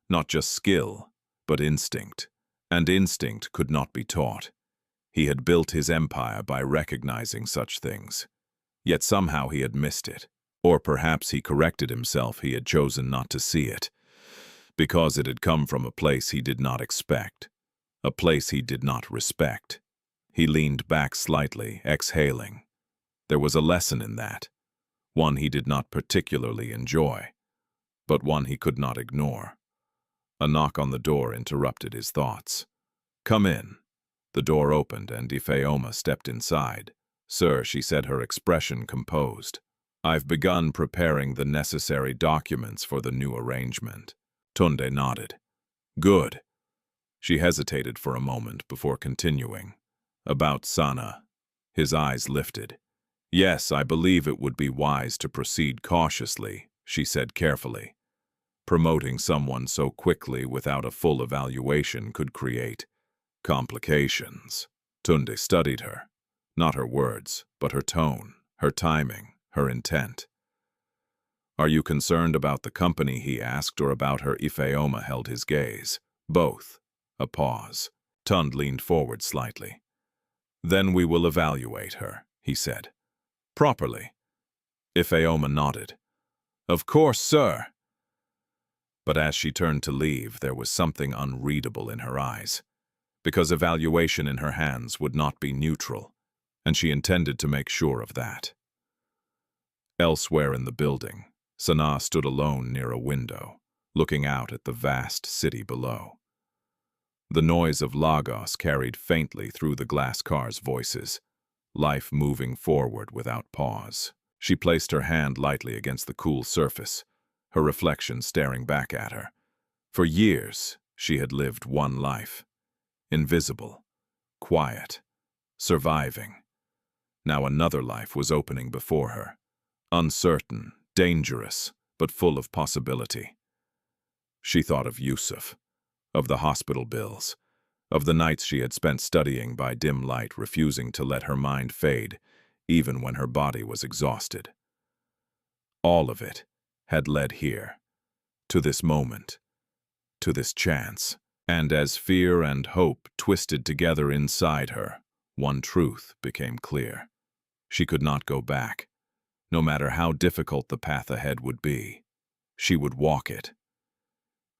not just skill, but instinct. And instinct could not be taught. He had built his empire by recognizing such things. Yet somehow he had missed it. Or perhaps he corrected himself, he had chosen not to see it. Because it had come from a place he did not expect. A place he did not respect. He leaned back slightly, exhaling. There was a lesson in that. One he did not particularly enjoy, but one he could not ignore. A knock on the door interrupted his thoughts. "Come in." The door opened and Ifeoma stepped inside. "Sir," she said, her expression composed. "I've begun preparing the necessary documents for the new arrangement." Tunde nodded. "Good." She hesitated for a moment before continuing. "About Sanaa." His eyes lifted. "Yes, I believe it would be wise to proceed cautiously," she said carefully. Promoting someone so quickly without a full evaluation could create complications. Tundi studied her. Not her words, but her tone, her timing, her intent. "Are you concerned about the company?" he asked, or about her? Ifeoma held his gaze. "Both." A pause. Tund leaned forward slightly. "Then we will evaluate her," he said. "Properly." Ifeoma nodded. "Of course, sir." But as she turned to leave, there was something unreadable in her eyes. Because evaluation in her hands would not be neutral, and she intended to make sure of that. Elsewhere in the building, Sanaa stood alone near a window, looking out at the vast city below. The noise of Lagos carried faintly through the glass cars' voices, life moving forward without pause. She placed her hand lightly against the cool surface, her reflection staring back at her. For years, she had lived one life. Invisible, quiet, surviving. Now another life was opening before her. Uncertain, dangerous, but full of possibility. She thought of Yusuf, of the hospital bills, of the nights she had spent studying by dim light, refusing to let her mind fade, even when her body was exhausted. All of it had led here, to this moment, to this chance. And as fear and hope twisted together inside her, one truth became clear. She could not go back. No matter how difficult the path ahead would be, she would walk it.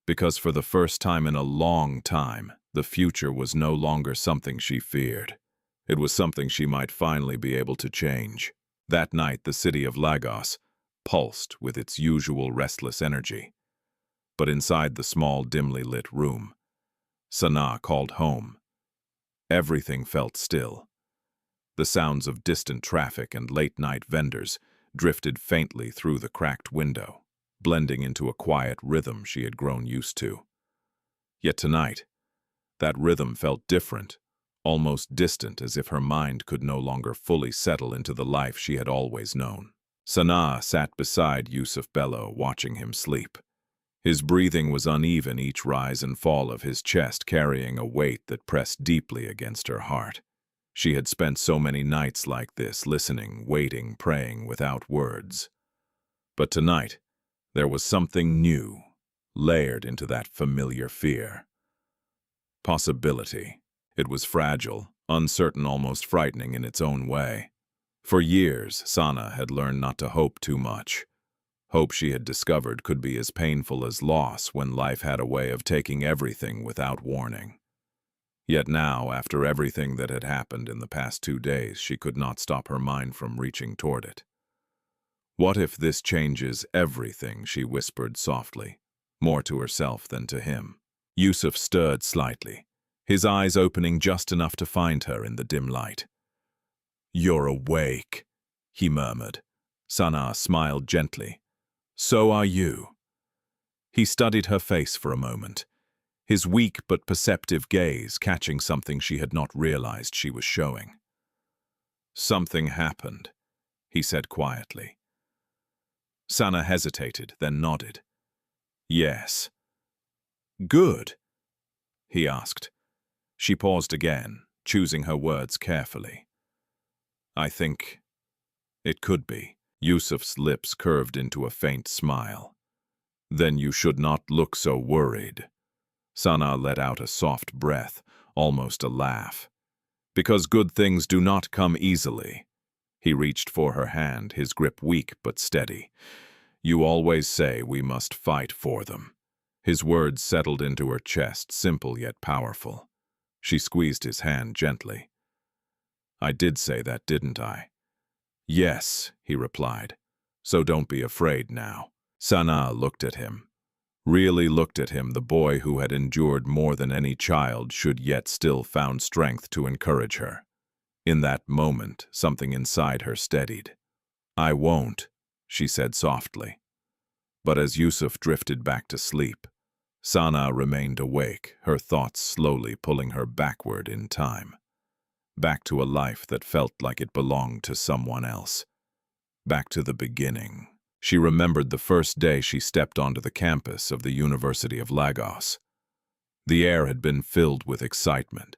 Because for the first time in a long time, the future was no longer something she feared. It was something she might finally be able to change. That night, the city of Lagos pulsed with its usual restless energy. But inside the small, dimly lit room, Sanaa called home. Everything felt still. The sounds of distant traffic and late-night vendors drifted faintly through the cracked window, blending into a quiet rhythm she had grown used to. Yet tonight, that rhythm felt different, almost distant, as if her mind could no longer fully settle into the life she had always known. Sanaa sat beside Yusuf Bello, watching him sleep. His breathing was uneven, each rise and fall of his chest carrying a weight that pressed deeply against her heart. She had spent so many nights like this, listening, waiting, praying without words. But tonight, there was something new, layered into that familiar fear. Possibility. It was fragile, uncertain, almost frightening in its own way. For years, Sanaa had learned not to hope too much. Hope, she had discovered, could be as painful as loss when life had a way of taking everything without warning. Yet now, after everything that had happened in the past 2 days, she could not stop her mind from reaching toward it. "What if this changes everything?" she whispered softly, more to herself than to him. Yusuf stirred slightly, his eyes opening just enough to find her in the dim light. "You're awake," he murmured. Sanaa smiled gently. "So are you." He studied her face for a moment, his weak but perceptive gaze catching something she had not realized she was showing. "Something happened," he said quietly. Sanaa hesitated, then nodded. "Yes." "Good?" he asked. She paused again, choosing her words carefully. "I think it could be." Yusuf's lips curved into a faint smile. "Then you should not look so worried." Sanaa let out a soft breath, almost a laugh. "Because good things do not come easily." He reached for her hand, his grip weak but steady. "You always say we must fight for them." His words settled into her chest, simple yet powerful. She squeezed his hand gently. "I did say that, didn't I?" "Yes," he replied. "So don't be afraid now." Sanaa looked at him. Really looked at him, the boy who had endured more than any child should yet still found strength to encourage her. In that moment, something inside her steadied. "I won't," she said softly. But as Yusuf drifted back to sleep, Sanaa remained awake, her thoughts slowly pulling her backward in time. Back to a life that felt like it belonged to someone else. Back to the beginning. She remembered the first day she stepped onto the campus of the University of Lagos. The air had been filled with excitement.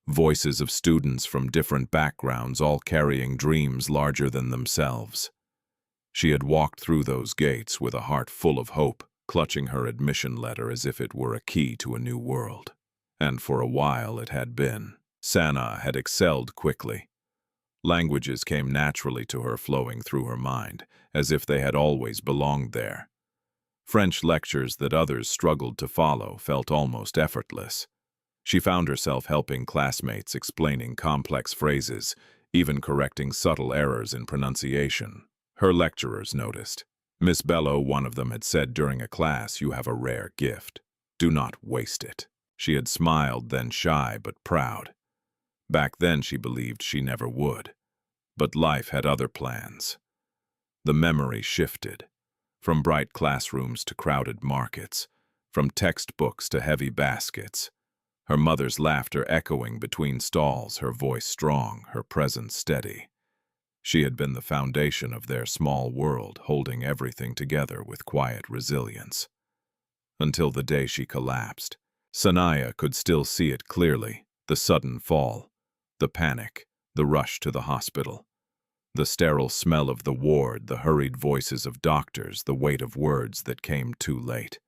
Voices of students from different backgrounds, all carrying dreams larger than themselves. She had walked through those gates with a heart full of hope, clutching her admission letter as if it were a key to a new world. And for a while it had been. Sanaa had excelled quickly. Languages came naturally to her, flowing through her mind, as if they had always belonged there. French lectures that others struggled to follow felt almost effortless. She found herself helping classmates, explaining complex phrases, even correcting subtle errors in pronunciation. Her lecturers noticed. Miss Bello, one of them, had said during a class, "You have a rare gift. Do not waste it." She had smiled, then shy but proud. Back then she believed she never would. But life had other plans. The memory shifted. From bright classrooms to crowded markets. From textbooks to heavy baskets. Her mother's laughter echoing between stalls, her voice strong, her presence steady. She had been the foundation of their small world, holding everything together with quiet resilience. Until the day she collapsed. Sanaa could still see it clearly, the sudden fall. The panic, the rush to the hospital. The sterile smell of the ward, the hurried voices of doctors, the weight of words that came too late.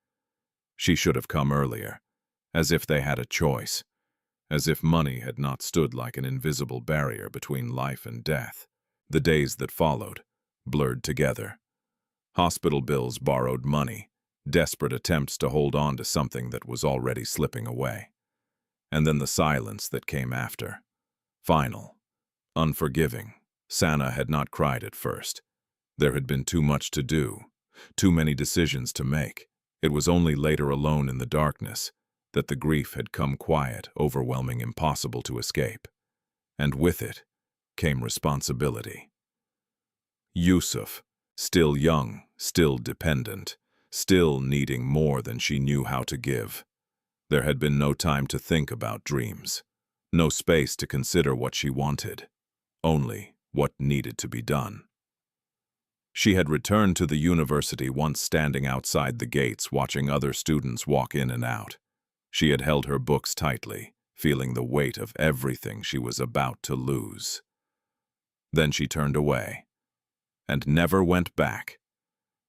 She should have come earlier, as if they had a choice, as if money had not stood like an invisible barrier between life and death. The days that followed, blurred together. Hospital bills, borrowed money, desperate attempts to hold on to something that was already slipping away. And then the silence that came after. Final, unforgiving. Sanaa had not cried at first. There had been too much to do, too many decisions to make. It was only later, alone in the darkness, that the grief had come, quiet, overwhelming, impossible to escape. And with it came responsibility. Yusuf, still young, still dependent, still needing more than she knew how to give. There had been no time to think about dreams. No space to consider what she wanted, only what needed to be done. She had returned to the university, once standing outside the gates, watching other students walk in and out. She had held her books tightly, feeling the weight of everything she was about to lose. Then she turned away, and never went back.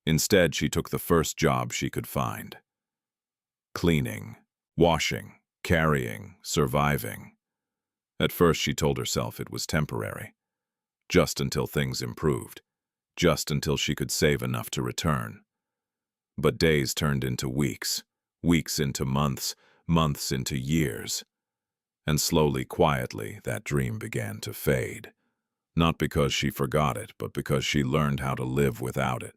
Instead, she took the first job she could find. Cleaning, washing, carrying, surviving. At first she told herself it was temporary, just until things improved, just until she could save enough to return. But days turned into weeks, weeks into months, months into years. And slowly, quietly, that dream began to fade. Not because she forgot it, but because she learned how to live without it.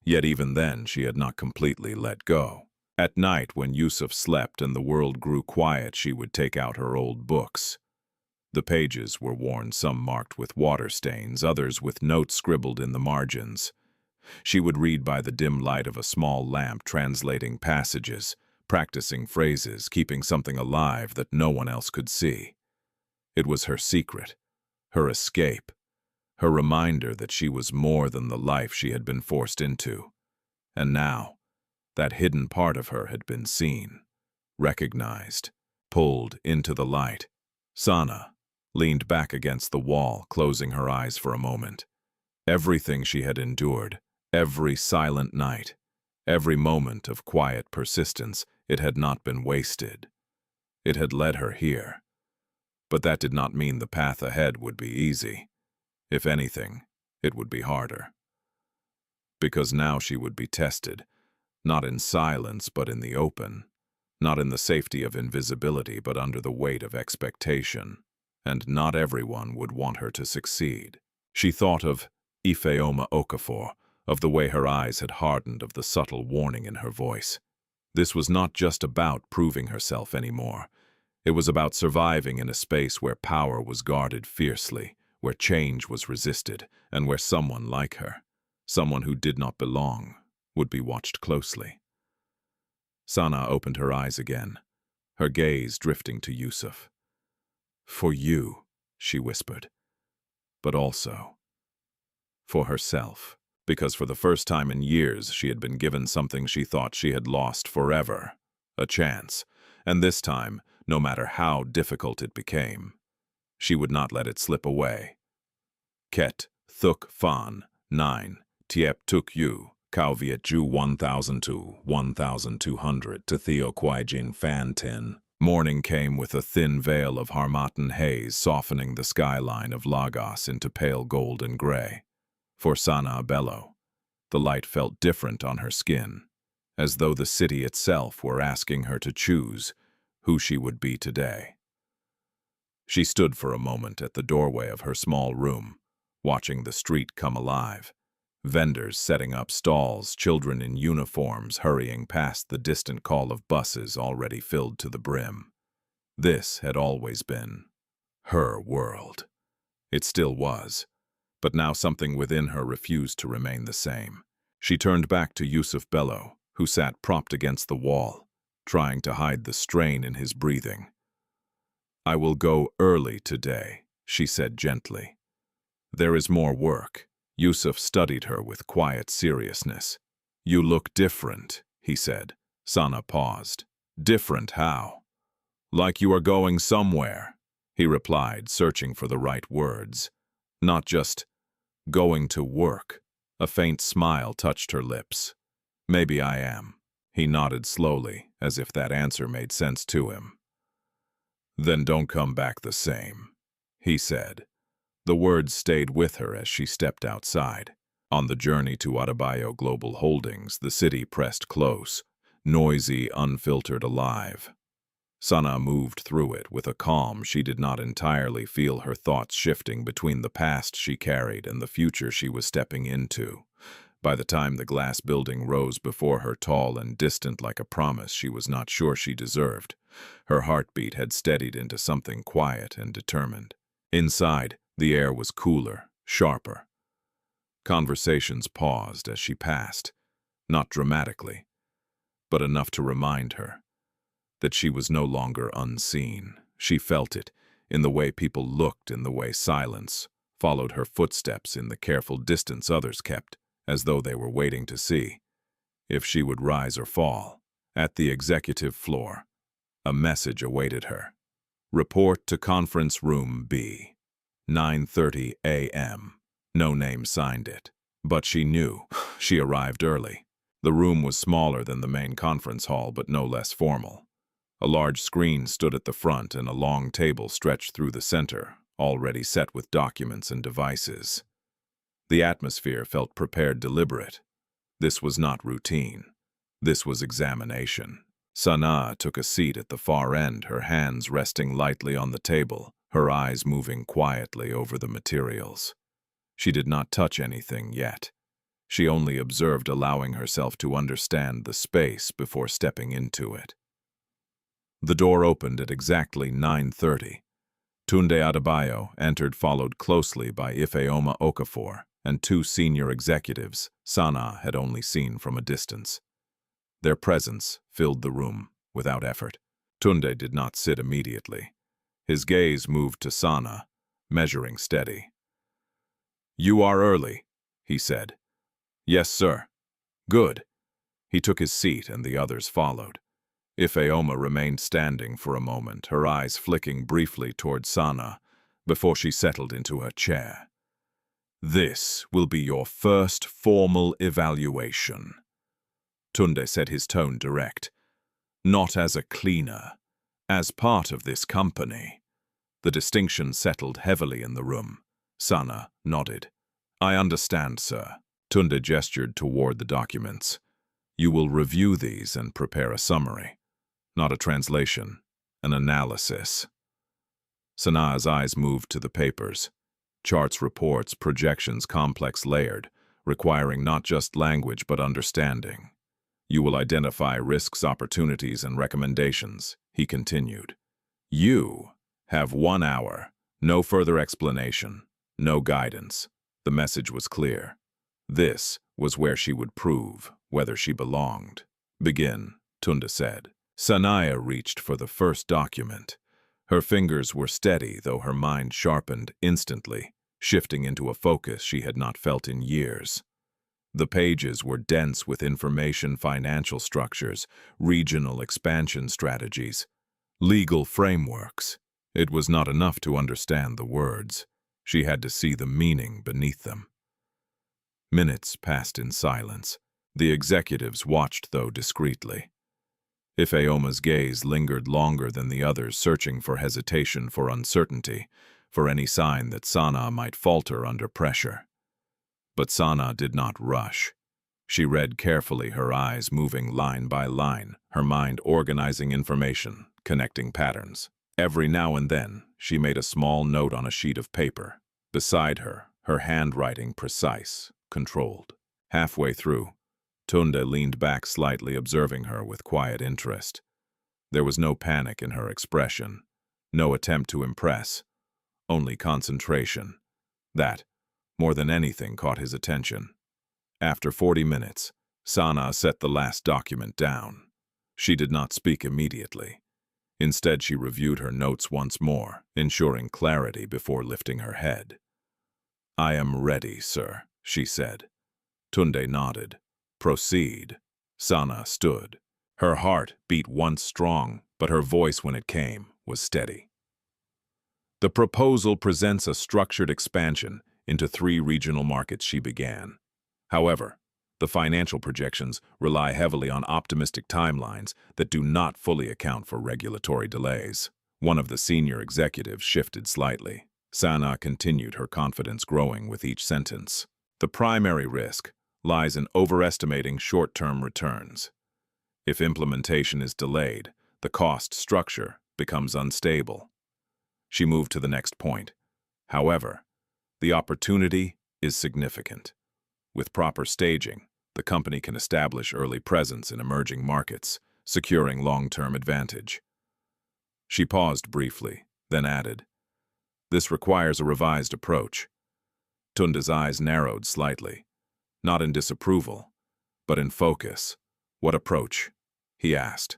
Yet even then, she had not completely let go. At night, when Yusuf slept and the world grew quiet, she would take out her old books. The pages were worn, some marked with water stains, others with notes scribbled in the margins. She would read by the dim light of a small lamp, translating passages, practicing phrases, keeping something alive that no one else could see. It was her secret, her escape, her reminder that she was more than the life she had been forced into. And now, that hidden part of her had been seen, recognized, pulled into the light. Sanaa leaned back against the wall, closing her eyes for a moment. Everything she had endured, every silent night, every moment of quiet persistence, it had not been wasted. It had led her here. But that did not mean the path ahead would be easy. If anything, it would be harder. Because now she would be tested, not in silence but in the open, not in the safety of invisibility but under the weight of expectation. And not everyone would want her to succeed. She thought of Ifeoma Okafor, of the way her eyes had hardened, of the subtle warning in her voice. This was not just about proving herself anymore. It was about surviving in a space where power was guarded fiercely, where change was resisted, and where someone like her, someone who did not belong, would be watched closely. Sanaa opened her eyes again, her gaze drifting to Yusuf. "For you," she whispered, "but also for herself." Because for the first time in years she had been given something she thought she had lost forever, a chance, and this time, no matter how difficult it became, she would not let it slip away. Ket Thuk Fan 9 Tiep Tuk Yu Kau Viet Ju 1002 1200 to Theo Kwai Jin Fan Tin. Morning came with a thin veil of Harmattan haze softening the skyline of Lagos into pale gold and gray. For Sanaa Bello, the light felt different on her skin, as though the city itself were asking her to choose who she would be today. She stood for a moment at the doorway of her small room, watching the street come alive. Vendors setting up stalls, children in uniforms hurrying past, the distant call of buses already filled to the brim. This had always been her world. It still was, but now something within her refused to remain the same. She turned back to Yusuf Bello, who sat propped against the wall, trying to hide the strain in his breathing. "I will go early today," she said gently. "There is more work." Yusuf studied her with quiet seriousness. "You look different," he said. Sanaa paused. "Different how?" "Like you are going somewhere," he replied, searching for the right words. "Not just going to work." A faint smile touched her lips. "Maybe I am." He nodded slowly, as if that answer made sense to him. "Then don't come back the same," he said. The words stayed with her as she stepped outside. On the journey to Adebayo Global Holdings, the city pressed close, noisy, unfiltered, alive. Sanaa moved through it with a calm she did not entirely feel, her thoughts shifting between the past she carried and the future she was stepping into. By the time the glass building rose before her, tall and distant like a promise she was not sure she deserved, her heartbeat had steadied into something quiet and determined. Inside, the air was cooler, sharper. Conversations paused as she passed, not dramatically, but enough to remind her that she was no longer unseen. She felt it in the way people looked, in the way silence followed her footsteps, in the careful distance others kept, as though they were waiting to see if she would rise or fall. At the executive floor, a message awaited her. "Report to conference room B, 9:30 a.m. No name signed it, but she knew. She arrived early. The room was smaller than the main conference hall, but no less formal. A large screen stood at the front and a long table stretched through the center, already set with documents and devices. The atmosphere felt prepared, deliberate. This was not routine. This was examination. Sanaa took a seat at the far end, her hands resting lightly on the table, her eyes moving quietly over the materials. She did not touch anything yet. She only observed, allowing herself to understand the space before stepping into it. The door opened at exactly 9:30. Tunde Adebayo entered, followed closely by Ifeoma Okafor and two senior executives Sanaa had only seen from a distance. Their presence filled the room without effort. Tunde did not sit immediately. His gaze moved to Sanaa, measuring steady. "You are early," he said. "Yes, sir." "Good." He took his seat and the others followed. Ifeoma remained standing for a moment, her eyes flicking briefly toward Sanaa before she settled into her chair. "This will be your first formal evaluation." Tunde said, his tone direct. "Not as a cleaner, as part of this company." The distinction settled heavily in the room. Sanaa nodded. "I understand, sir." Tunde gestured toward the documents. "You will review these and prepare a summary. Not a translation, an analysis." Sanaa's eyes moved to the papers. Charts, reports, projections, complex layered, requiring not just language but understanding. "You will identify risks, opportunities, and recommendations," he continued. "You have 1 hour, no further explanation, no guidance." The message was clear. This was where she would prove whether she belonged. "Begin," Tunde said. Sanaa reached for the first document. Her fingers were steady, though her mind sharpened instantly, shifting into a focus she had not felt in years. The pages were dense with information, financial structures, regional expansion strategies, legal frameworks. It was not enough to understand the words. She had to see the meaning beneath them. Minutes passed in silence. The executives watched, though discreetly. Ifeoma's gaze lingered longer than the others, searching for hesitation, for uncertainty, for any sign that Sanaa might falter under pressure. But Sanaa did not rush. She read carefully, her eyes moving line by line, her mind organizing information, connecting patterns. Every now and then, she made a small note on a sheet of paper. Beside her, her handwriting precise, controlled. Halfway through, Tunde leaned back slightly, observing her with quiet interest. There was no panic in her expression, no attempt to impress, only concentration. That, more than anything, caught his attention. After 40 minutes, Sanaa set the last document down. She did not speak immediately. Instead, she reviewed her notes once more, ensuring clarity before lifting her head. "I am ready, sir," she said. Tunde nodded. "Proceed." Sanaa stood. Her heart beat once strong, but her voice, when it came, was steady. "The proposal presents a structured expansion into 3 regional markets," she began. "However, the financial projections rely heavily on optimistic timelines that do not fully account for regulatory delays." One of the senior executives shifted slightly. Sanaa continued, her confidence growing with each sentence. "The primary risk lies in overestimating short-term returns. If implementation is delayed, the cost structure becomes unstable." She moved to the next point. "However, the opportunity is significant. With proper staging, the company can establish early presence in emerging markets, securing long-term advantage." She paused briefly, then added, "This requires a revised approach." Tunde's eyes narrowed slightly, not in disapproval, but in focus. "What approach?" he asked.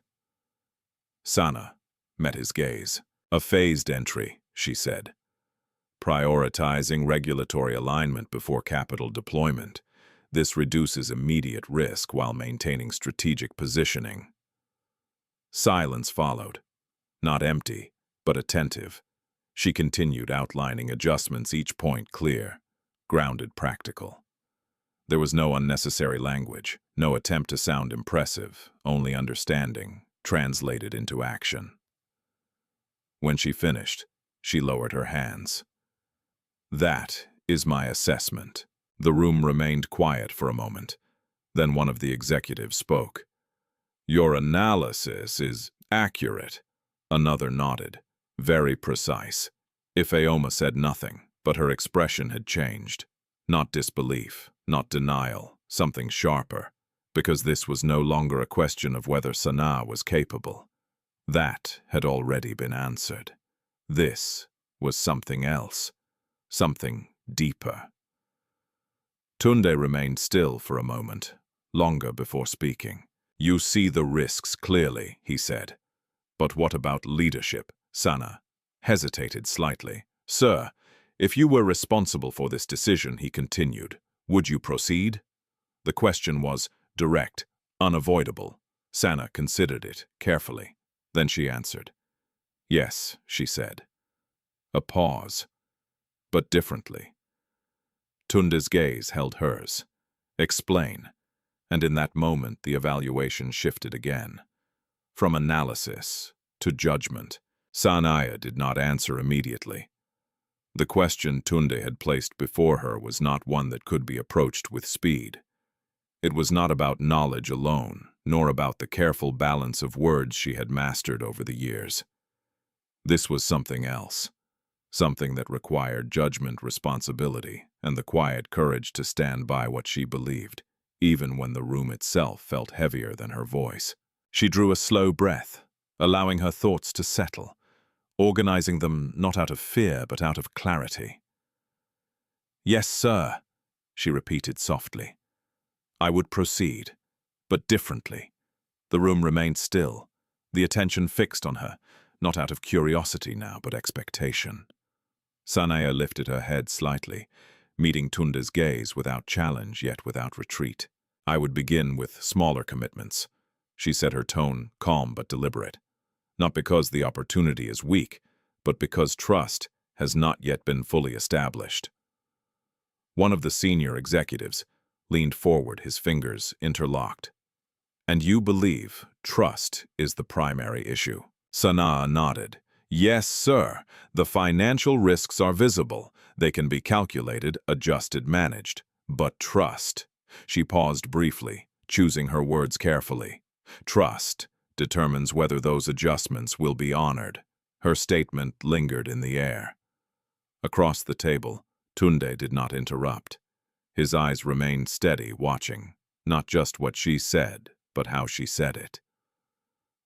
Sanaa met his gaze. "A phased entry," she said. "Prioritizing regulatory alignment before capital deployment. This reduces immediate risk while maintaining strategic positioning." Silence followed, not empty, but attentive. She continued, outlining adjustments, each point clear, grounded, practical. There was no unnecessary language, no attempt to sound impressive, only understanding, translated into action. When she finished, she lowered her hands. "That is my assessment." The room remained quiet for a moment. Then one of the executives spoke. "Your analysis is accurate." Another nodded. "Very precise." Ifeoma said nothing, but her expression had changed. Not disbelief, not denial, something sharper, because this was no longer a question of whether Sanaa was capable. That had already been answered. This was something else, something deeper. Tundi remained still for a moment, longer before speaking. "You see the risks clearly," he said. "But what about leadership?" Sanaa hesitated slightly. "Sir, if you were responsible for this decision," he continued, "would you proceed?" The question was direct, unavoidable. Sanaa considered it carefully. Then she answered. "Yes," she said. A pause, but differently. Tundi's gaze held hers. "Explain." And in that moment, the evaluation shifted again. From analysis to judgment. Sanaa did not answer immediately. The question Tundi had placed before her was not one that could be approached with speed. It was not about knowledge alone, nor about the careful balance of words she had mastered over the years. This was something else. Something that required judgment, responsibility, and the quiet courage to stand by what she believed, even when the room itself felt heavier than her voice. She drew a slow breath, allowing her thoughts to settle, organizing them not out of fear but out of clarity. "Yes, sir," she repeated softly. "I would proceed, but differently." The room remained still, the attention fixed on her, not out of curiosity now, but expectation. Sanaa lifted her head slightly, meeting Tundi's gaze without challenge yet without retreat. "I would begin with smaller commitments," she said, her tone calm but deliberate. "Not because the opportunity is weak, but because trust has not yet been fully established." One of the senior executives leaned forward, his fingers interlocked. "And you believe trust is the primary issue?" Sanaa nodded. "Yes, sir. The financial risks are visible. They can be calculated, adjusted, managed. But trust." She paused briefly, choosing her words carefully. "Trust determines whether those adjustments will be honored." Her statement lingered in the air. Across the table, Tundi did not interrupt. His eyes remained steady, watching, not just what she said, but how she said it.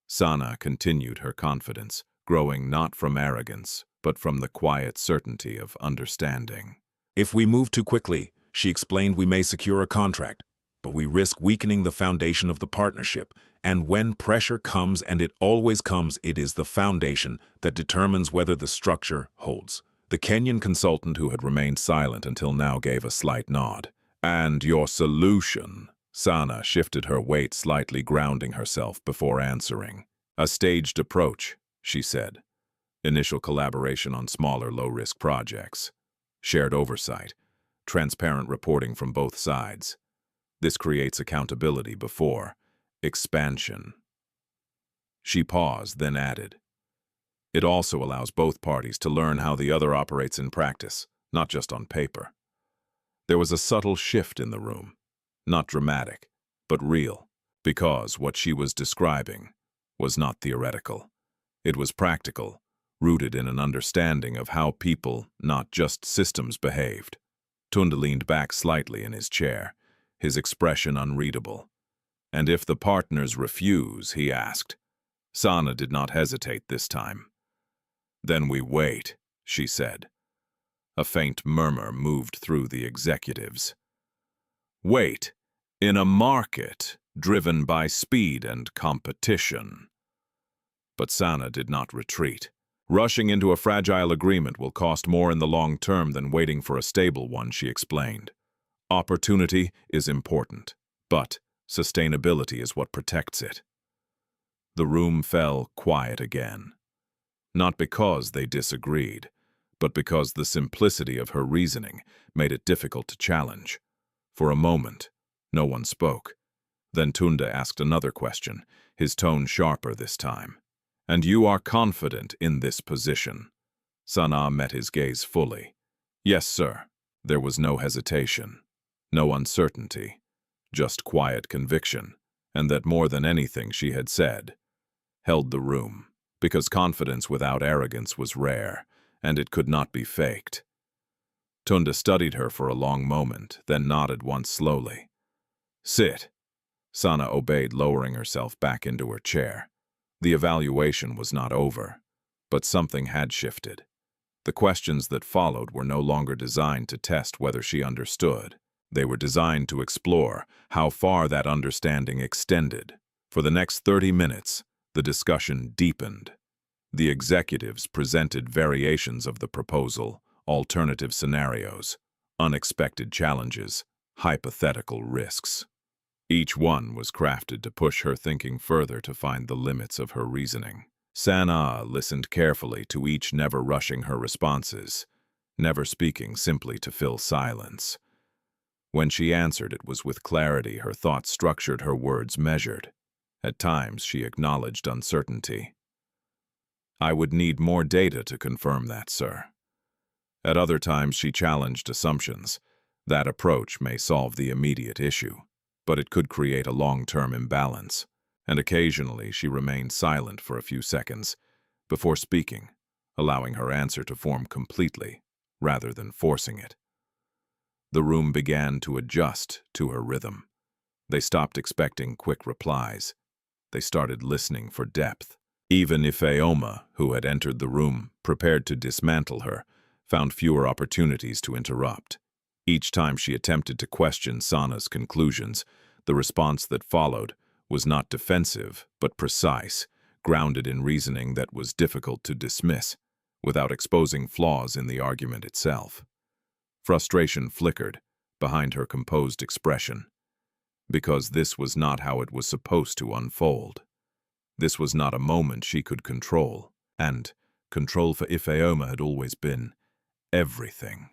Sanaa continued her confidence, growing not from arrogance, but from the quiet certainty of understanding. "If we move too quickly," she explained, "we may secure a contract, but we risk weakening the foundation of the partnership. And when pressure comes, and it always comes, it is the foundation that determines whether the structure holds." The Kenyan consultant, who had remained silent until now, gave a slight nod. "And your solution?" Sanaa shifted her weight slightly, grounding herself before answering. "A staged approach," she said. "Initial collaboration on smaller, low-risk projects. Shared oversight. Transparent reporting from both sides. This creates accountability before expansion." She paused, then added, "It also allows both parties to learn how the other operates in practice, not just on paper." There was a subtle shift in the room, not dramatic, but real, because what she was describing was not theoretical. It was practical, rooted in an understanding of how people, not just systems, behaved. Tundi leaned back slightly in his chair, his expression unreadable. "And if the partners refuse?" he asked. Sanaa did not hesitate this time. "Then we wait," she said. A faint murmur moved through the executives. "Wait, in a market driven by speed and competition." But Sanaa did not retreat. "Rushing into a fragile agreement will cost more in the long term than waiting for a stable one," she explained. "Opportunity is important, but sustainability is what protects it." The room fell quiet again. Not because they disagreed, but because the simplicity of her reasoning made it difficult to challenge. For a moment, no one spoke. Then Tundi asked another question, his tone sharper this time. "And you are confident in this position?" Sanaa met his gaze fully. "Yes, sir." There was no hesitation, no uncertainty, just quiet conviction, and that more than anything she had said held the room, because confidence without arrogance was rare, and it could not be faked. Tundi studied her for a long moment, then nodded once slowly. "Sit." Sanaa obeyed, lowering herself back into her chair. The evaluation was not over, but something had shifted. The questions that followed were no longer designed to test whether she understood. They were designed to explore how far that understanding extended. For the next 30 minutes, the discussion deepened. The executives presented variations of the proposal, alternative scenarios, unexpected challenges, hypothetical risks. Each one was crafted to push her thinking further to find the limits of her reasoning. Sanaa listened carefully to each, never rushing her responses, never speaking simply to fill silence. When she answered, it was with clarity, her thoughts structured, her words measured. At times, she acknowledged uncertainty. "I would need more data to confirm that, sir." At other times, she challenged assumptions. "That approach may solve the immediate issue, but it could create a long-term imbalance." And occasionally, she remained silent for a few seconds before speaking, allowing her answer to form completely, rather than forcing it. The room began to adjust to her rhythm. They stopped expecting quick replies. They started listening for depth. Even Ifeoma, who had entered the room, prepared to dismantle her, found fewer opportunities to interrupt. Each time she attempted to question Sanaa's conclusions, the response that followed was not defensive, but precise, grounded in reasoning that was difficult to dismiss, without exposing flaws in the argument itself. Frustration flickered behind her composed expression, because this was not how it was supposed to unfold. This was not a moment she could control, and control for Ifeoma had always been everything.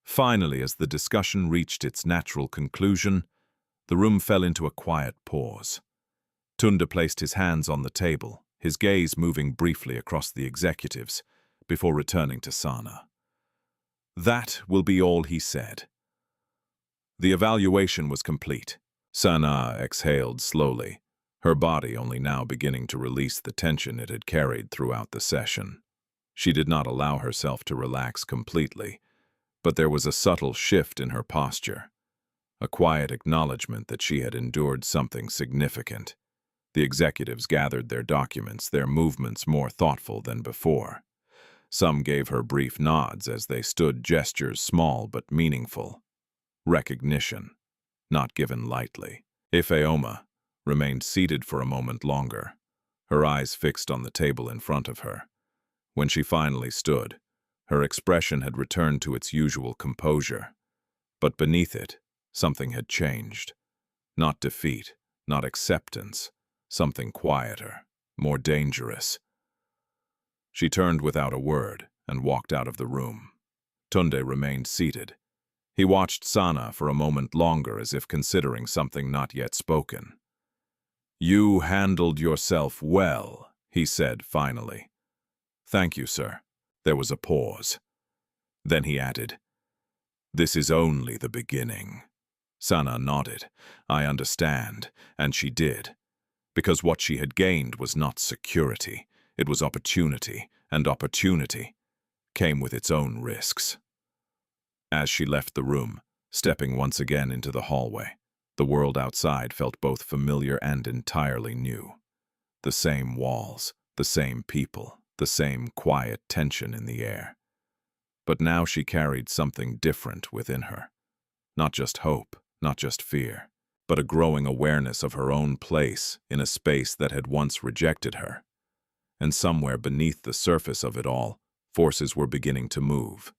Finally, as the discussion reached its natural conclusion, the room fell into a quiet pause. Tundi placed his hands on the table, his gaze moving briefly across the executives, before returning to Sanaa. "That will be all," he said. The evaluation was complete. Sanaa exhaled slowly, her body only now beginning to release the tension it had carried throughout the session. She did not allow herself to relax completely, but there was a subtle shift in her posture, a quiet acknowledgement that she had endured something significant. The executives gathered their documents, their movements more thoughtful than before. Some gave her brief nods as they stood, gestures small but meaningful. Recognition, not given lightly. Ifeoma remained seated for a moment longer, her eyes fixed on the table in front of her. When she finally stood, her expression had returned to its usual composure. But beneath it, something had changed. Not defeat, not acceptance, something quieter, more dangerous. She turned without a word and walked out of the room. Tundi remained seated. He watched Sanaa for a moment longer, as if considering something not yet spoken. "You handled yourself well," he said finally. "Thank you, sir." There was a pause. Then he added, "This is only the beginning." Sanaa nodded. "I understand," and she did. Because what she had gained was not security, it was opportunity, and opportunity came with its own risks. As she left the room, stepping once again into the hallway, the world outside felt both familiar and entirely new. The same walls, the same people, the same quiet tension in the air. But now she carried something different within her. Not just hope, not just fear, but a growing awareness of her own place in a space that had once rejected her. And somewhere beneath the surface of it all, forces were beginning to move.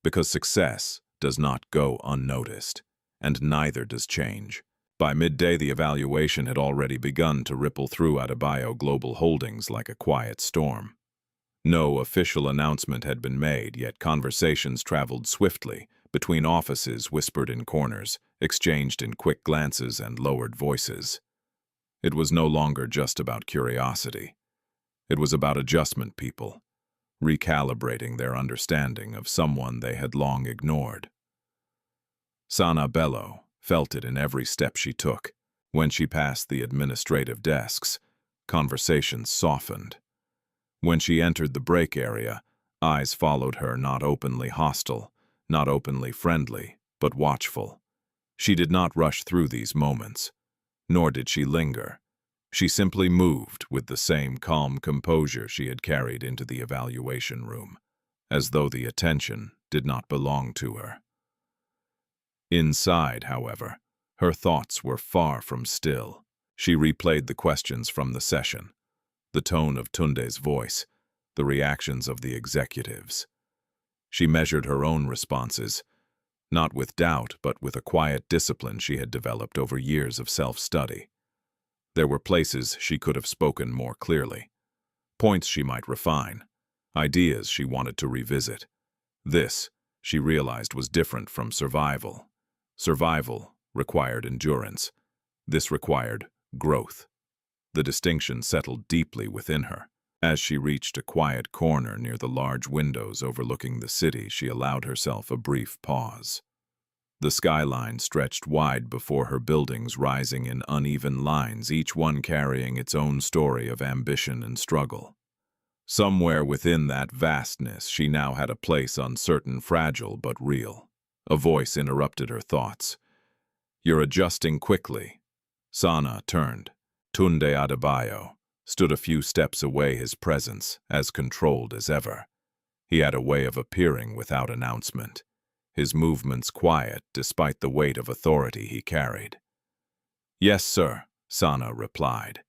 Because success does not go unnoticed, and neither does change. By midday, the evaluation had already begun to ripple through Adebayo Global Holdings like a quiet storm. No official announcement had been made, yet conversations traveled swiftly between offices, whispered in corners, exchanged in quick glances and lowered voices. It was no longer just about curiosity. It was about adjustment people, recalibrating their understanding of someone they had long ignored. Sanaa Bello felt it in every step she took. When she passed the administrative desks, conversations softened. When she entered the break area, eyes followed her, not openly hostile, not openly friendly, but watchful. She did not rush through these moments, nor did she linger. She simply moved with the same calm composure she had carried into the evaluation room. as though the attention did not belong to her. Inside, however, her thoughts were far from still. She replayed the questions from the session, the tone of Tunde's voice, the reactions of the executives. She measured her own responses, not with doubt, but with a quiet discipline she had developed over years of self-study. There were places she could have spoken more clearly, points she might refine, ideas she wanted to revisit. This, she realized, was different from survival. Survival required endurance. This required growth. The distinction settled deeply within her. As she reached a quiet corner near the large windows overlooking the city, she allowed herself a brief pause. The skyline stretched wide before her, buildings rising in uneven lines, each one carrying its own story of ambition and struggle. Somewhere within that vastness, she now had a place, uncertain, fragile, but real. A voice interrupted her thoughts. "You're adjusting quickly." Sanaa turned. Tundi Adebayo stood a few steps away, his presence as controlled as ever. He had a way of appearing without announcement, his movements quiet despite the weight of authority he carried. "Yes, sir," Sanaa replied.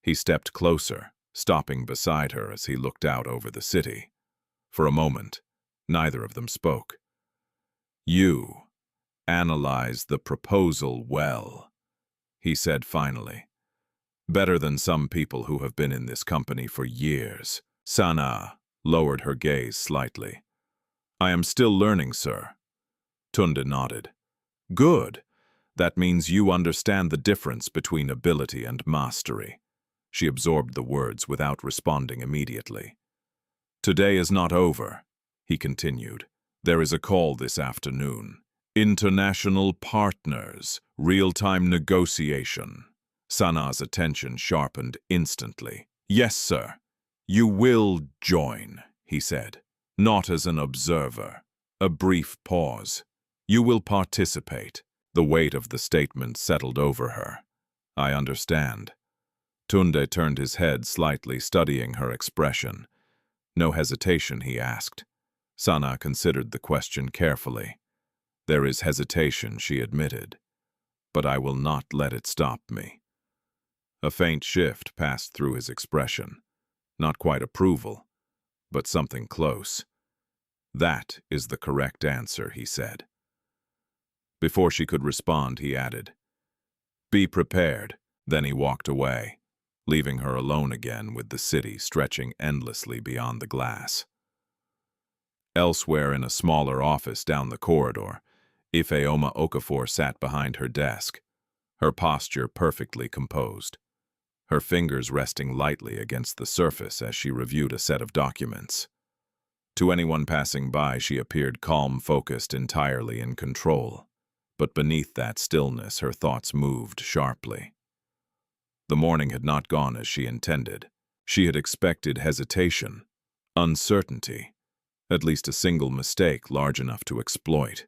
He stepped closer, stopping beside her as he looked out over the city. For a moment, neither of them spoke. "You analyzed the proposal well," he said finally. "Better than some people who have been in this company for years." Sanaa lowered her gaze slightly. "I am still learning, sir." Tundi nodded. "Good. That means you understand the difference between ability and mastery." She absorbed the words without responding immediately. "Today is not over," he continued. "There is a call this afternoon. International partners, real-time negotiation." Sanaa's attention sharpened instantly. "Yes, sir. You will join," he said. "Not as an observer." A brief pause. "You will participate." The weight of the statement settled over her. "I understand." Tundi turned his head slightly, studying her expression. "No hesitation?" he asked. Sanaa considered the question carefully. "There is hesitation," she admitted, "but I will not let it stop me." A faint shift passed through his expression. Not quite approval, but something close. "That is the correct answer," he said. Before she could respond, he added, "Be prepared." Then he walked away, leaving her alone again with the city stretching endlessly beyond the glass. Elsewhere, in a smaller office down the corridor, Ifeoma Okafor sat behind her desk, her posture perfectly composed, her fingers resting lightly against the surface as she reviewed a set of documents. To anyone passing by, she appeared calm, focused, entirely in control. But beneath that stillness, her thoughts moved sharply. The morning had not gone as she intended. She had expected hesitation, uncertainty, at least a single mistake large enough to exploit.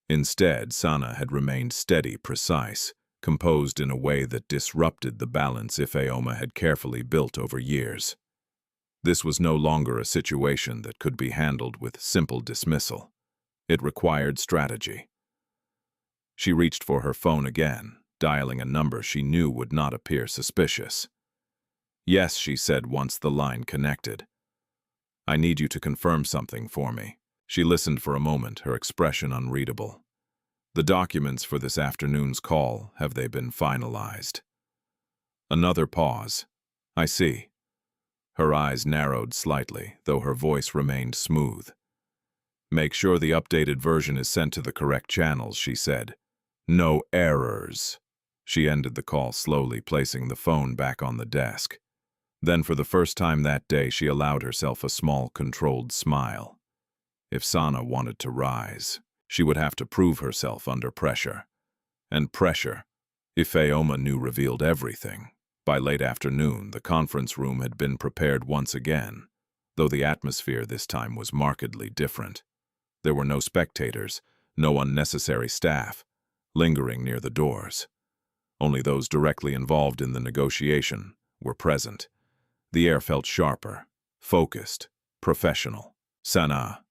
Instead, Sanaa had remained steady, precise, composed in a way that disrupted the balance Ifeoma had carefully built over years. This was no longer a situation that could be handled with simple dismissal. It required strategy. She reached for her phone again, dialing a number she knew would not appear suspicious. "Yes," she said once the line connected. "I need you to confirm something for me." She listened for a moment, her expression unreadable. "The documents for this afternoon's call, have they been finalized?" Another pause. "I see." Her eyes narrowed slightly, though her voice remained smooth. "Make sure the updated version is sent to the correct channels," she said. "No errors." She ended the call slowly, placing the phone back on the desk. Then, for the first time that day, she allowed herself a small, controlled smile. If Sanaa wanted to rise, she would have to prove herself under pressure. And pressure, Ifeoma knew, revealed everything. By late afternoon, the conference room had been prepared once again, though the atmosphere this time was markedly different. There were no spectators, no unnecessary staff, lingering near the doors. Only those directly involved in the negotiation were present. The air felt sharper, focused, professional. Sanaa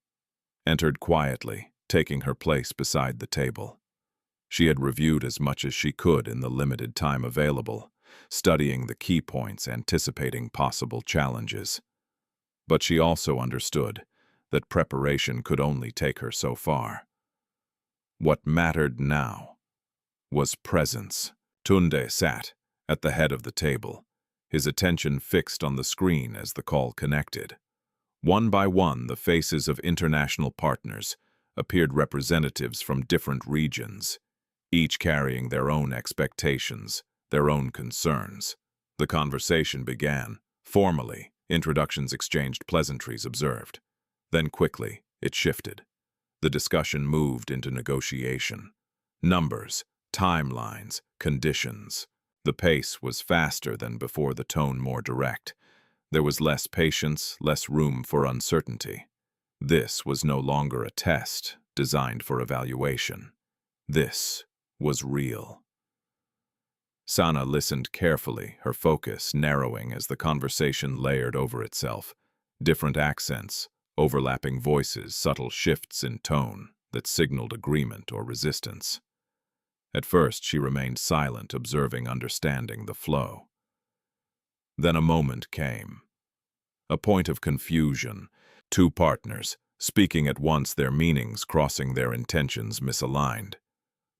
entered quietly, taking her place beside the table. She had reviewed as much as she could in the limited time available, studying the key points, anticipating possible challenges. But she also understood that preparation could only take her so far. What mattered now was presence. Tundi sat at the head of the table, his attention fixed on the screen as the call connected. One by one, the faces of international partners appeared, representatives from different regions, each carrying their own expectations, their own concerns. The conversation began. Formally, introductions exchanged, pleasantries observed. Then quickly, it shifted. The discussion moved into negotiation. Numbers, timelines, conditions. The pace was faster than before, the tone more direct. There was less patience, less room for uncertainty. This was no longer a test designed for evaluation. This was real. Sanaa listened carefully, her focus narrowing as the conversation layered over itself. Different accents, overlapping voices, subtle shifts in tone that signaled agreement or resistance. At first, she remained silent, observing, understanding the flow. Then a moment came. A point of confusion. Two partners, speaking at once, their meanings crossing, their intentions misaligned.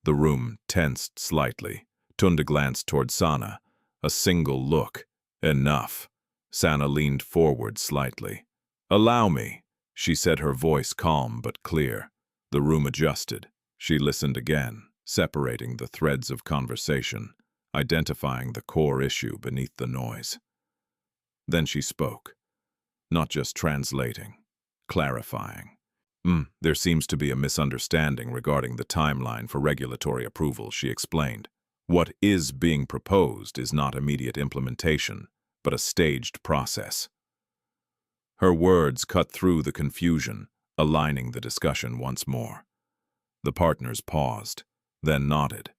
The room tensed slightly. Tundi glanced toward Sanaa. A single look. Enough. Sanaa leaned forward slightly. "Allow me," she said, her voice calm but clear. The room adjusted. She listened again, separating the threads of conversation, identifying the core issue beneath the noise. Then she spoke, not just translating, clarifying. There seems to be a misunderstanding regarding the timeline for regulatory approval," she explained. "What is being proposed is not immediate implementation, but a staged process." Her words cut through the confusion, aligning the discussion once more. The partners paused, then nodded.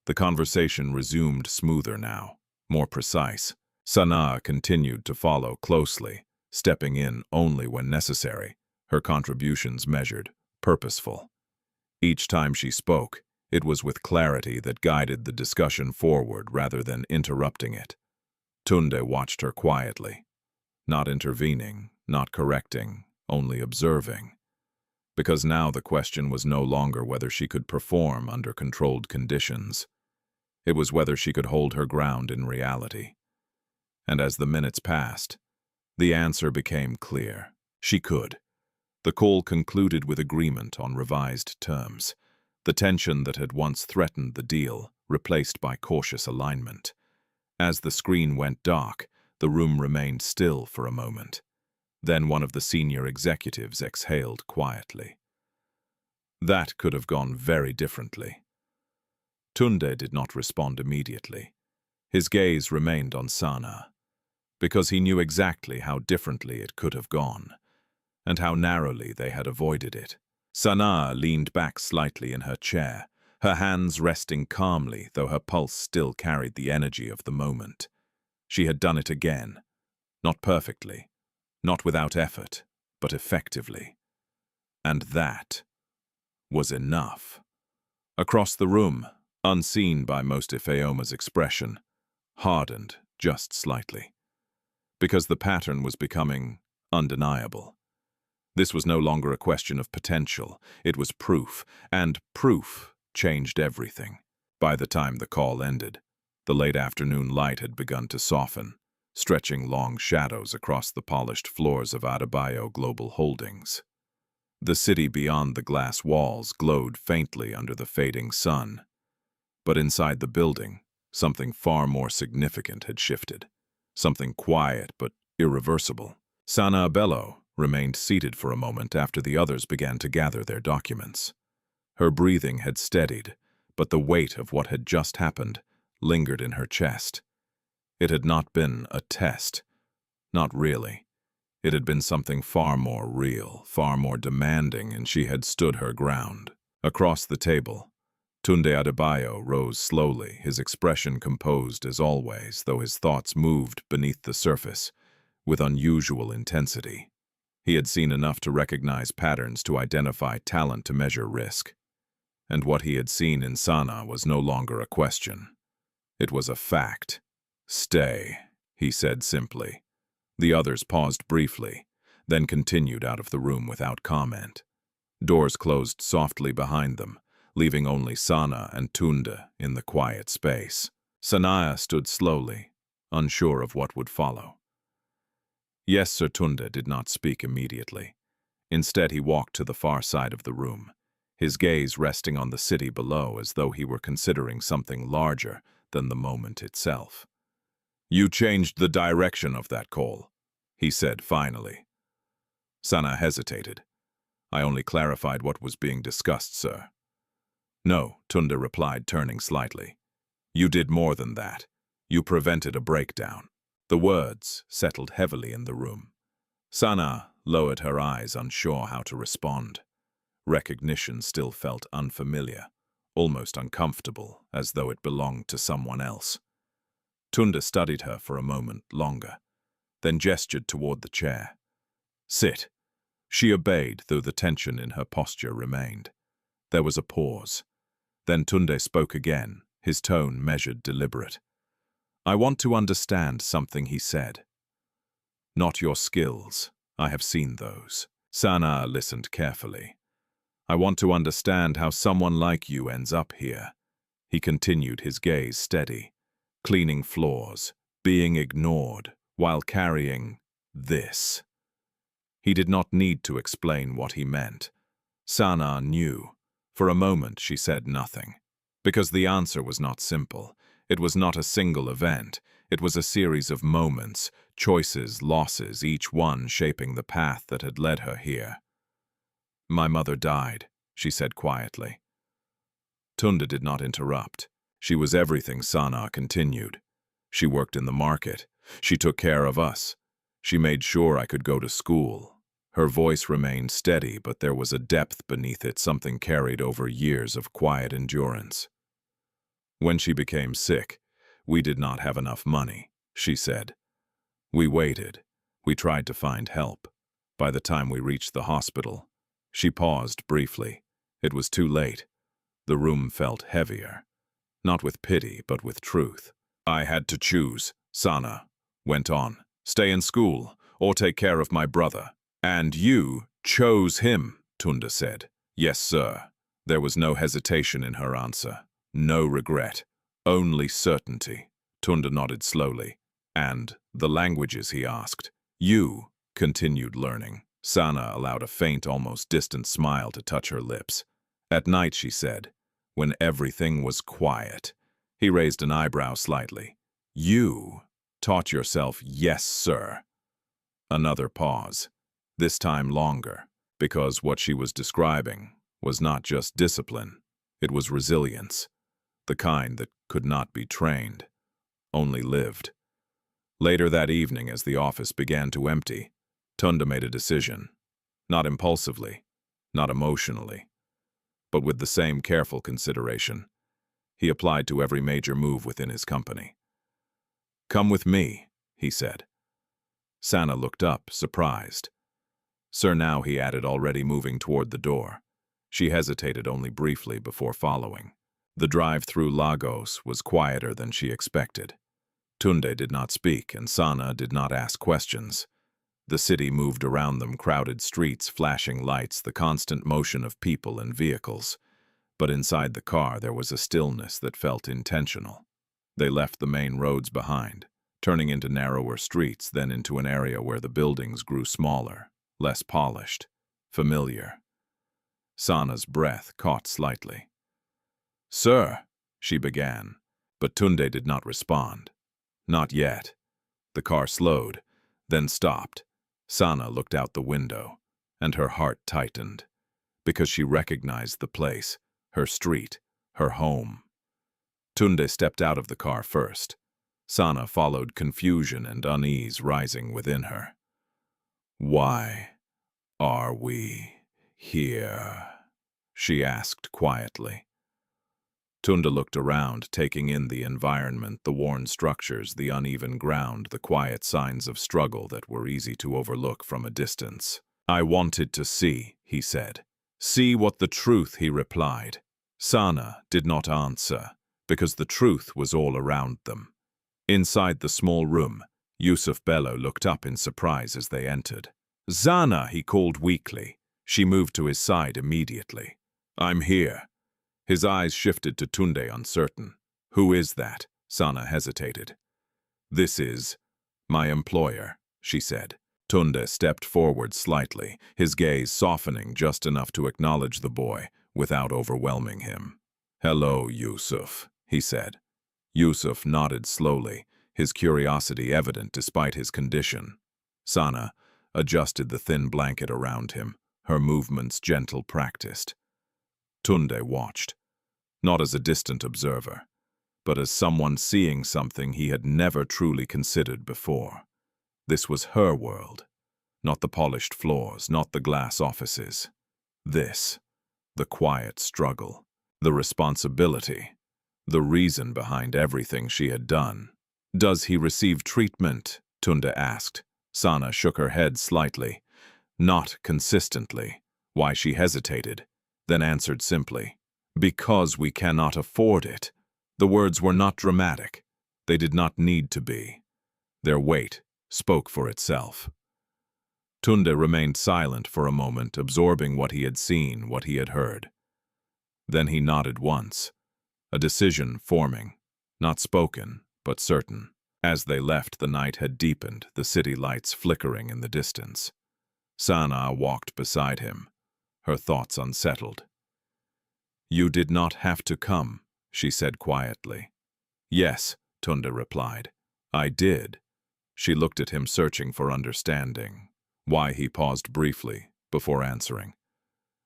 The conversation resumed, smoother now, more precise. Sanaa continued to follow closely, stepping in only when necessary, her contributions measured, purposeful. Each time she spoke, it was with clarity that guided the discussion forward rather than interrupting it. Tundi watched her quietly, not intervening, not correcting, only observing. Because now the question was no longer whether she could perform under controlled conditions. It was whether she could hold her ground in reality. And as the minutes passed, the answer became clear. She could. The call concluded with agreement on revised terms. The tension that had once threatened the deal, replaced by cautious alignment. As the screen went dark, the room remained still for a moment. Then one of the senior executives exhaled quietly. That could have gone very differently. Tundi did not respond immediately. His gaze remained on Sanaa, because he knew exactly how differently it could have gone, and how narrowly they had avoided it. Sanaa leaned back slightly in her chair, her hands resting calmly, though her pulse still carried the energy of the moment. She had done it again. Not perfectly, not without effort, but effectively. And that was enough. Across the room, unseen by most Ifeoma's expression, hardened just slightly. Because the pattern was becoming undeniable. This was no longer a question of potential, it was proof, and proof changed everything. By the time the call ended, the late afternoon light had begun to soften, stretching long shadows across the polished floors of Adebayo Global Holdings. The city beyond the glass walls glowed faintly under the fading sun. But inside the building, something far more significant had shifted. Something quiet but irreversible. Sanaa Bello remained seated for a moment after the others began to gather their documents. Her breathing had steadied, but the weight of what had just happened lingered in her chest. It had not been a test. Not really. It had been something far more real, far more demanding, and she had stood her ground. Across the table, Tundi Adebayo rose slowly, his expression composed as always, though his thoughts moved beneath the surface with unusual intensity. He had seen enough to recognize patterns, to identify talent, to measure risk. And what he had seen in Sanaa was no longer a question. It was a fact. "Stay," he said simply. The others paused briefly, then continued out of the room without comment. Doors closed softly behind them, leaving only Sanaa and Tundi in the quiet space. Sanaa stood slowly, unsure of what would follow. Yes, Sir Tundi did not speak immediately. Instead, he walked to the far side of the room, his gaze resting on the city below as though he were considering something larger than the moment itself. "You changed the direction of that call," he said finally. Sanaa hesitated. "I only clarified what was being discussed, sir." "No," Tundi replied, turning slightly. "You did more than that. You prevented a breakdown." The words settled heavily in the room. Sanaa lowered her eyes, unsure how to respond. Recognition still felt unfamiliar, almost uncomfortable, as though it belonged to someone else. Tundi studied her for a moment longer, then gestured toward the chair. "Sit." She obeyed, though the tension in her posture remained. There was a pause. Then Tundi spoke again, his tone measured, deliberate. "I want to understand something," he said. "Not your skills. I have seen those." Sanaa listened carefully. "I want to understand how someone like you ends up here." He continued, his gaze steady. "Cleaning floors, being ignored, while carrying this." He did not need to explain what he meant. Sanaa knew. For a moment she said nothing. Because the answer was not simple. It was not a single event. It was a series of moments, choices, losses, each one shaping the path that had led her here. "My mother died," she said quietly. Tundi did not interrupt. "She was everything," Sanaa continued. "She worked in the market. She took care of us. She made sure I could go to school." Her voice remained steady, but there was a depth beneath it, something carried over years of quiet endurance. "When she became sick, we did not have enough money," she said. "We waited. We tried to find help. By the time we reached the hospital," she paused briefly. "It was too late." The room felt heavier. Not with pity, but with truth. "I had to choose," Sanaa went on. "Stay in school, or take care of my brother." "And you chose him," Tundi said. "Yes, sir." There was no hesitation in her answer. No regret. Only certainty. Tundi nodded slowly. "And the languages?" he asked. "You continued learning." Sanaa allowed a faint, almost distant smile to touch her lips. "At night," she said, "when everything was quiet." He raised an eyebrow slightly. "You taught yourself?" "Yes, sir." Another pause. This time longer, because what she was describing was not just discipline, it was resilience, the kind that could not be trained, only lived. Later that evening, as the office began to empty, Tundi made a decision, not impulsively, not emotionally, but with the same careful consideration he applied to every major move within his company. "Come with me," he said. Sanaa looked up, surprised. "Sir," now he added, already moving toward the door. She hesitated only briefly before following. The drive through Lagos was quieter than she expected. Tundi did not speak, and Sanaa did not ask questions. The city moved around them, crowded streets, flashing lights, the constant motion of people and vehicles. But inside the car there was a stillness that felt intentional. They left the main roads behind, turning into narrower streets, then into an area where the buildings grew smaller, less polished, familiar. Sanaa's breath caught slightly. "Sir," she began, but Tundi did not respond. Not yet. The car slowed, then stopped. Sanaa looked out the window, and her heart tightened, because she recognized the place, her street, her home. Tundi stepped out of the car first. Sanaa followed, confusion and unease rising within her. "Why are we here?" she asked quietly. Tundi looked around, taking in the environment, the worn structures, the uneven ground, the quiet signs of struggle that were easy to overlook from a distance. I wanted to see, he said. See what the truth, he replied. Sanaa did not answer, because the truth was all around them. Inside the small room, Yusuf Bello looked up in surprise as they entered. Sanaa, he called weakly. She moved to his side immediately. I'm here. His eyes shifted to Tundi, uncertain. Who is that? Sanaa hesitated. This is my employer, she said. Tundi stepped forward slightly, his gaze softening just enough to acknowledge the boy without overwhelming him. Hello, Yusuf, he said. Yusuf nodded slowly, his curiosity evident despite his condition. Sanaa adjusted the thin blanket around him, her movements gentle practiced. Tundi watched, not as a distant observer, but as someone seeing something he had never truly considered before. This was her world, not the polished floors, not the glass offices. This, the quiet struggle, the responsibility, the reason behind everything she had done. Does he receive treatment? Tundi asked. Sanaa shook her head slightly. Not consistently. Why she hesitated, then answered simply. Because we cannot afford it. The words were not dramatic. They did not need to be. Their weight spoke for itself. Tundi remained silent for a moment, absorbing what he had seen, what he had heard. Then he nodded once, a decision forming, not spoken, but certain. As they left, the night had deepened, the city lights flickering in the distance. Sanaa walked beside him, her thoughts unsettled. You did not have to come, she said quietly. Yes, Tundi replied. I did. She looked at him, searching for understanding. Why he paused briefly before answering.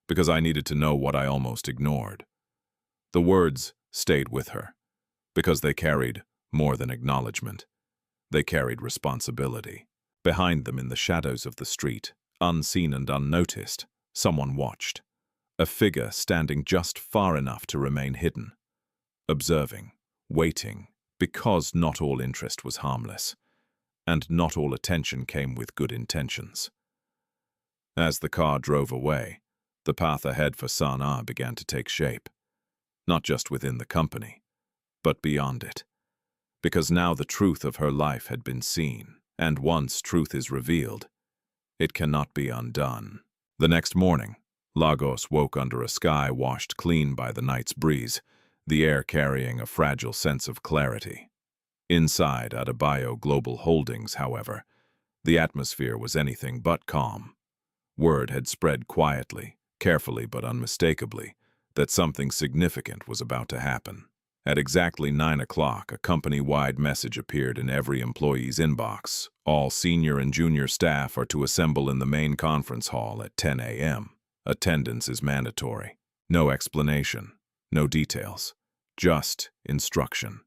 Because I needed to know what I almost ignored. The words stayed with her, because they carried more than acknowledgement. They carried responsibility. Behind them in the shadows of the street, unseen and unnoticed, someone watched. A figure standing just far enough to remain hidden. Observing, waiting, because not all interest was harmless, and not all attention came with good intentions. As the car drove away, the path ahead for Sanaa began to take shape. Not just within the company, but beyond it. Because now the truth of her life had been seen, and once truth is revealed, it cannot be undone. The next morning, Lagos woke under a sky washed clean by the night's breeze, the air carrying a fragile sense of clarity. Inside Adebayo Global Holdings, however, the atmosphere was anything but calm. Word had spread quietly, carefully but unmistakably, that something significant was about to happen. At exactly 9 o'clock, a company-wide message appeared in every employee's inbox. All senior and junior staff are to assemble in the main conference hall at 10 a.m. Attendance is mandatory. No explanation, no details, just instruction.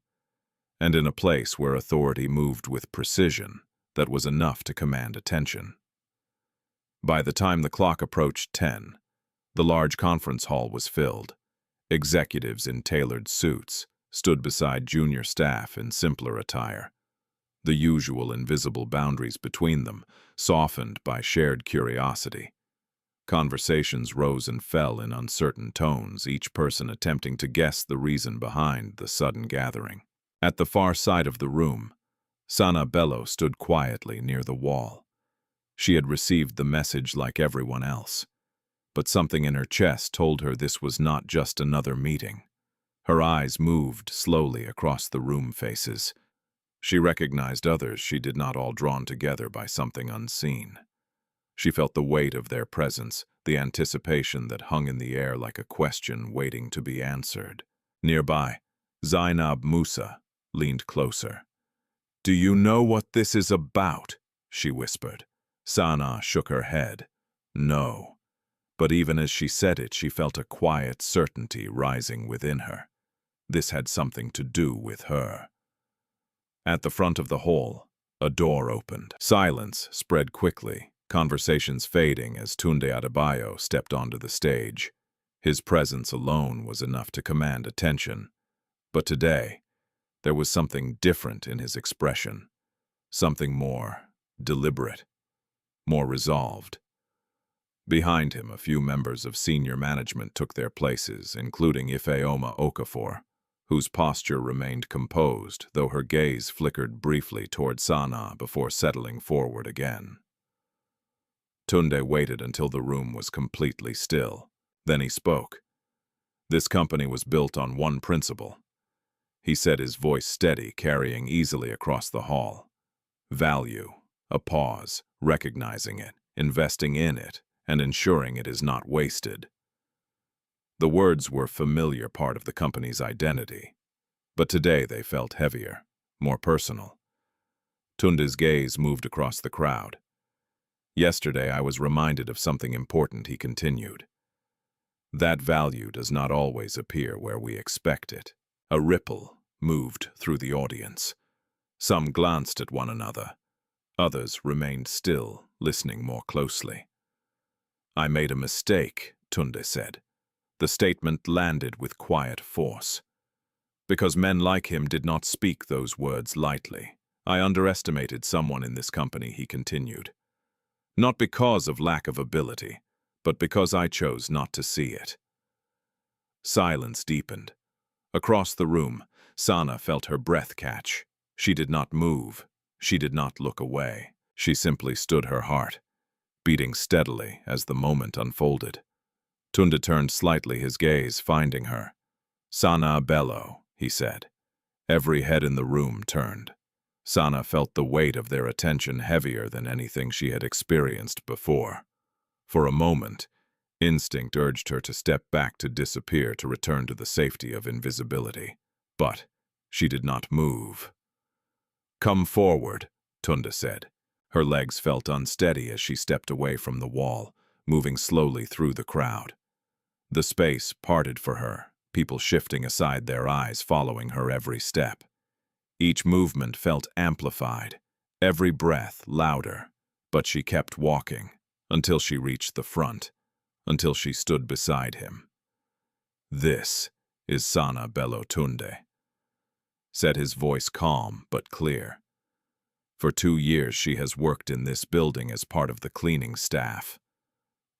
And in a place where authority moved with precision, that was enough to command attention. By the time the clock approached 10, the large conference hall was filled. Executives in tailored suits stood beside junior staff in simpler attire. The usual invisible boundaries between them softened by shared curiosity. Conversations rose and fell in uncertain tones, each person attempting to guess the reason behind the sudden gathering. At the far side of the room, Sanaa Bello stood quietly near the wall. She had received the message like everyone else, but something in her chest told her this was not just another meeting. Her eyes moved slowly across the room faces. She recognized others she did not, all drawn together by something unseen. She felt the weight of their presence, the anticipation that hung in the air like a question waiting to be answered. Nearby, Zainab Musa leaned closer. "Do you know what this is about?" she whispered. Sanaa shook her head. No. But even as she said it, she felt a quiet certainty rising within her. This had something to do with her. At the front of the hall, a door opened. Silence spread quickly, conversations fading as Tundi Adebayo stepped onto the stage. His presence alone was enough to command attention. But today, there was something different in his expression. Something more deliberate, more resolved. Behind him, a few members of senior management took their places, including Ifeoma Okafor, whose posture remained composed, though her gaze flickered briefly toward Sanaa before settling forward again. Tunde waited until the room was completely still. Then he spoke. This company was built on one principle. He said, his voice steady, carrying easily across the hall. Value, a pause, recognizing it, investing in it, and ensuring it is not wasted. The words were a familiar part of the company's identity, but today they felt heavier, more personal. Tunde's gaze moved across the crowd. Yesterday I was reminded of something important, he continued. That value does not always appear where we expect it. A ripple moved through the audience. Some glanced at one another. Others remained still, listening more closely. I made a mistake, Tunde said. The statement landed with quiet force. Because men like him did not speak those words lightly. I underestimated someone in this company, he continued. Not because of lack of ability, but because I chose not to see it. Silence deepened. Across the room, Sanaa felt her breath catch. She did not move. She did not look away. She simply stood, her heart beating steadily as the moment unfolded. Tundi turned slightly, his gaze finding her. Sanaa Bello, he said. Every head in the room turned. Sanaa felt the weight of their attention heavier than anything she had experienced before. For a moment, instinct urged her to step back, to disappear, to return to the safety of invisibility. But she did not move. Come forward, Tundi said. Her legs felt unsteady as she stepped away from the wall, moving slowly through the crowd. The space parted for her, people shifting aside, their eyes following her every step. Each movement felt amplified, every breath louder, but she kept walking until she reached the front, until she stood beside him. This is Sanaa Bello, Tundi said, his voice calm but clear. For 2 years she has worked in this building as part of the cleaning staff.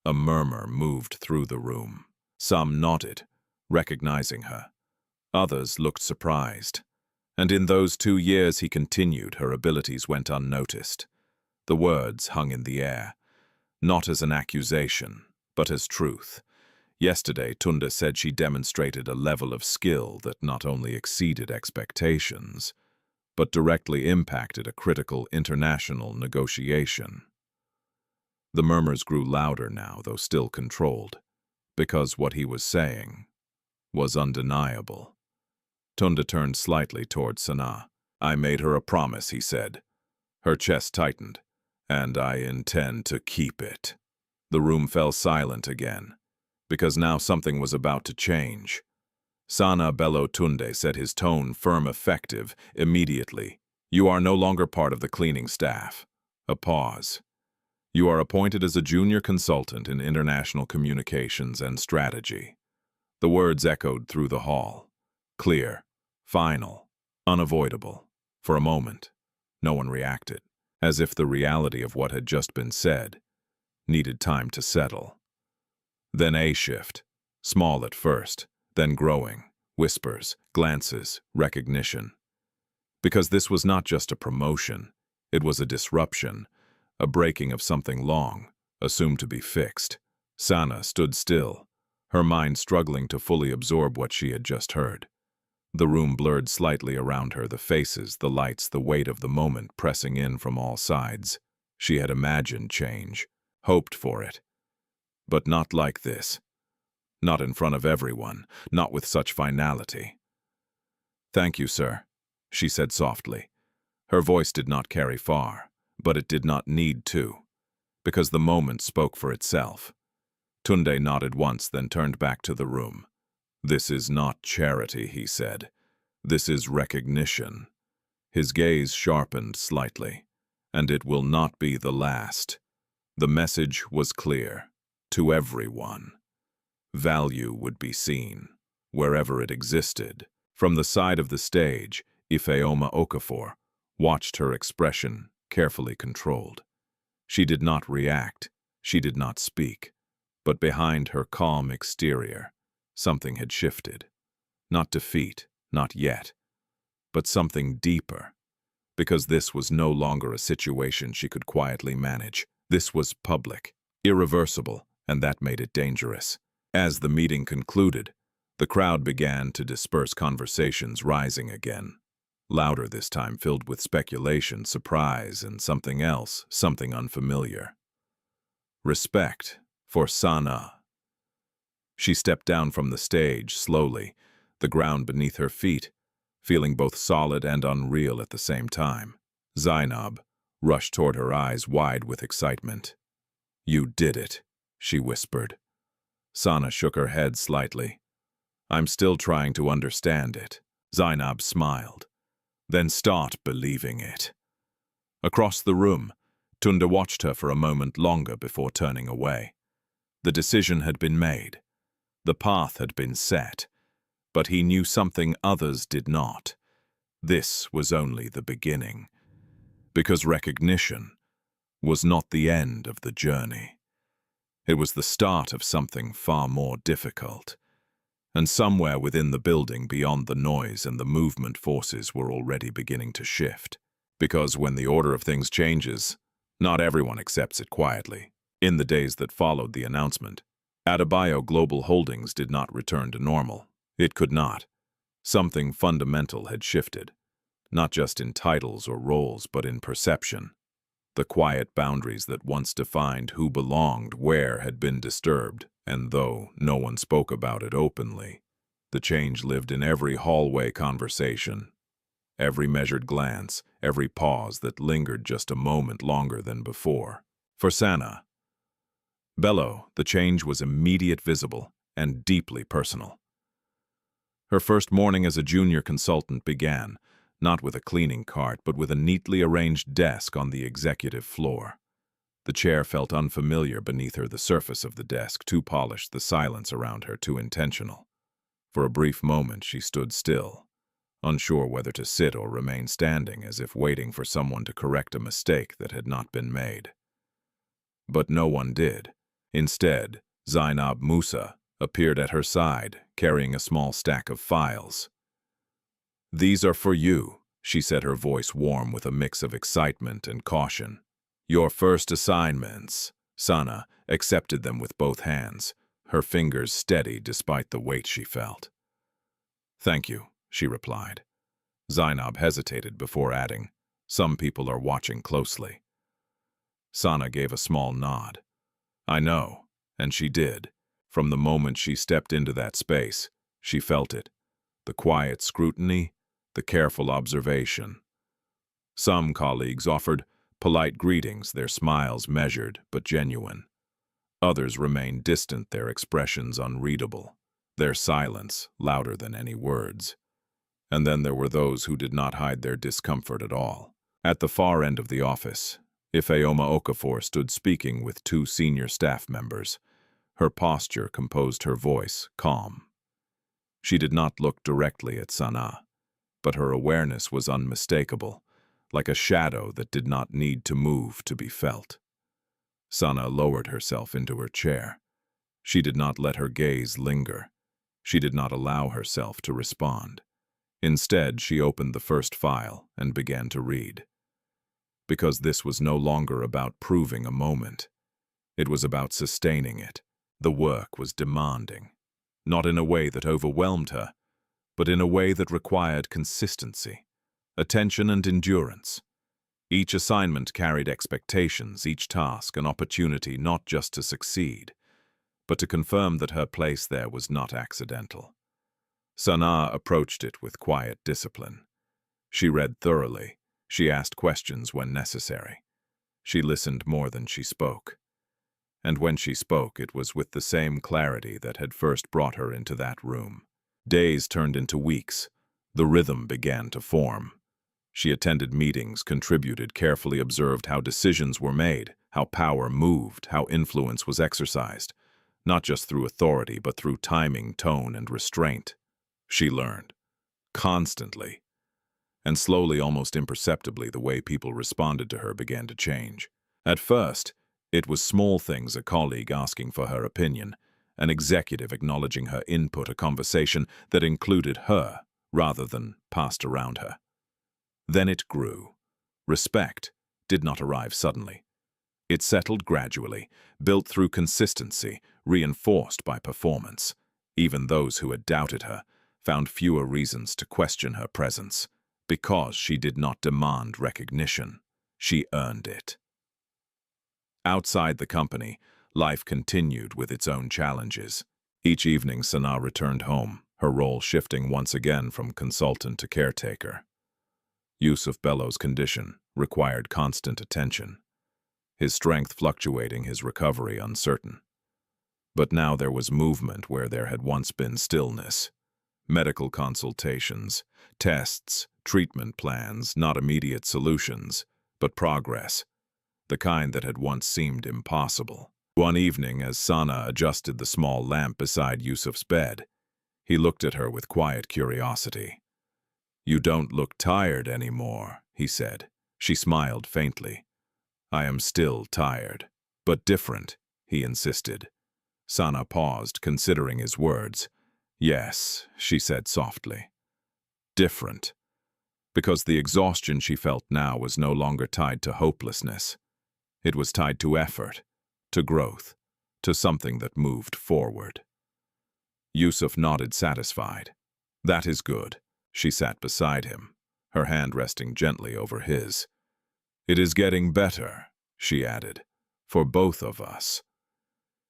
A murmur moved through the room. Some nodded, recognizing her. Others looked surprised. And in those 2 years, he continued, her abilities went unnoticed. The words hung in the air, not as an accusation, but as truth. Yesterday, Tundi said she demonstrated a level of skill that not only exceeded expectations, but directly impacted a critical international negotiation. The murmurs grew louder now, though still controlled, because what he was saying was undeniable. Tundi turned slightly toward Sanaa. I made her a promise, he said. Her chest tightened, and I intend to keep it. The room fell silent again, because now something was about to change. Sanaa Bello, Tundi said, his tone firm, effective, immediately. You are no longer part of the cleaning staff. A pause. You are appointed as a junior consultant in international communications and strategy. The words echoed through the hall. Clear, final, unavoidable. For a moment, no one reacted, as if the reality of what had just been said needed time to settle. Then a shift, small at first, then growing, whispers, glances, recognition. Because this was not just a promotion, it was a disruption, a breaking of something long, assumed to be fixed. Sanaa stood still, her mind struggling to fully absorb what she had just heard. The room blurred slightly around her, the faces, the lights, the weight of the moment pressing in from all sides. She had imagined change, hoped for it. But not like this. Not in front of everyone, not with such finality. Thank you, sir, she said softly. Her voice did not carry far, but it did not need to, because the moment spoke for itself. Tundi nodded once, then turned back to the room. This is not charity, he said. This is recognition. His gaze sharpened slightly, and it will not be the last. The message was clear, to everyone. Value would be seen, wherever it existed. From the side of the stage, Ifeoma Okafor watched, her expression carefully controlled. She did not react. She did not speak. But behind her calm exterior, something had shifted. Not defeat, not yet, but something deeper. Because this was no longer a situation she could quietly manage. This was public, irreversible, and that made it dangerous. As the meeting concluded, the crowd began to disperse, conversations rising again. Louder this time, filled with speculation, surprise, and something else, something unfamiliar. Respect for Sanaa. She stepped down from the stage, slowly, the ground beneath her feet, feeling both solid and unreal at the same time. Zainab rushed toward her, eyes wide with excitement. "You did it," she whispered. Sanaa shook her head slightly. "I'm still trying to understand it." Zainab smiled. "Then start believing it." Across the room, Tundi watched her for a moment longer before turning away. The decision had been made. The path had been set. But he knew something others did not. This was only the beginning. Because recognition was not the end of the journey. It was the start of something far more difficult. And somewhere within the building, beyond the noise and the movement, forces were already beginning to shift. Because when the order of things changes, not everyone accepts it quietly. In the days that followed the announcement, Adebayo Global Holdings did not return to normal. It could not. Something fundamental had shifted, not just in titles or roles, but in perception. The quiet boundaries that once defined who belonged where had been disturbed, and though no one spoke about it openly, the change lived in every hallway conversation, every measured glance, every pause that lingered just a moment longer than before. For Sanaa Bello, the change was immediate, visible, and deeply personal. Her first morning as a junior consultant began, not with a cleaning cart, but with a neatly arranged desk on the executive floor. The chair felt unfamiliar beneath her, the surface of the desk too polished, the silence around her too intentional. For a brief moment she stood still, unsure whether to sit or remain standing, as if waiting for someone to correct a mistake that had not been made. But no one did. Instead, Zainab Musa appeared at her side, carrying a small stack of files. "These are for you," she said, her voice warm with a mix of excitement and caution. "Your first assignments." Sanaa accepted them with both hands, her fingers steady despite the weight she felt. "Thank you," she replied. Zainab hesitated before adding, "Some people are watching closely." Sanaa gave a small nod. "I know," and she did. From the moment she stepped into that space, she felt it. The quiet scrutiny, the careful observation. Some colleagues offered polite greetings, their smiles measured but genuine. Others remained distant, their expressions unreadable, their silence louder than any words. And then there were those who did not hide their discomfort at all. At the far end of the office, Ifeoma Okafor stood speaking with two senior staff members. Her posture composed, her voice calm. She did not look directly at Sanaa, but her awareness was unmistakable, like a shadow that did not need to move to be felt. Sanaa lowered herself into her chair. She did not let her gaze linger. She did not allow herself to respond. Instead, she opened the first file and began to read. Because this was no longer about proving a moment. It was about sustaining it. The work was demanding, not in a way that overwhelmed her, but in a way that required consistency, attention, and endurance. Each assignment carried expectations, each task an opportunity not just to succeed, but to confirm that her place there was not accidental. Sanaa approached it with quiet discipline. She read thoroughly. She asked questions when necessary. She listened more than she spoke. And when she spoke, it was with the same clarity that had first brought her into that room. Days turned into weeks. The rhythm began to form. She attended meetings, contributed, carefully observed how decisions were made, how power moved, how influence was exercised, not just through authority, but through timing, tone, and restraint. She learned, constantly. And slowly, almost imperceptibly, the way people responded to her began to change. At first, It was small things, a colleague asking for her opinion, an executive acknowledging her input, a conversation that included her rather than passed around her. Then it grew. Respect did not arrive suddenly. It settled gradually, built through consistency, reinforced by performance. Even those who had doubted her found fewer reasons to question her presence, because she did not demand recognition. She earned it. Outside the company, life continued with its own challenges. Each evening, Sanaa returned home, her role shifting once again from consultant to caretaker. Bello's condition required constant attention, his strength fluctuating, his recovery uncertain. But now there was movement where there had once been stillness. Medical consultations, tests, treatment plans, not immediate solutions, but progress, the kind that had once seemed impossible. One evening, as Sanaa adjusted the small lamp beside Yusuf's bed, he looked at her with quiet curiosity. "You don't look tired anymore," he said. She smiled faintly. "I am still tired, but different," he insisted. Sanaa paused, considering his words. "Yes," she said softly. "Different." Because the exhaustion she felt now was no longer tied to hopelessness. It was tied to effort, to growth, to something that moved forward. Yusuf nodded, satisfied. "That is good." She sat beside him, her hand resting gently over his. "It is getting better," she added, "for both of us."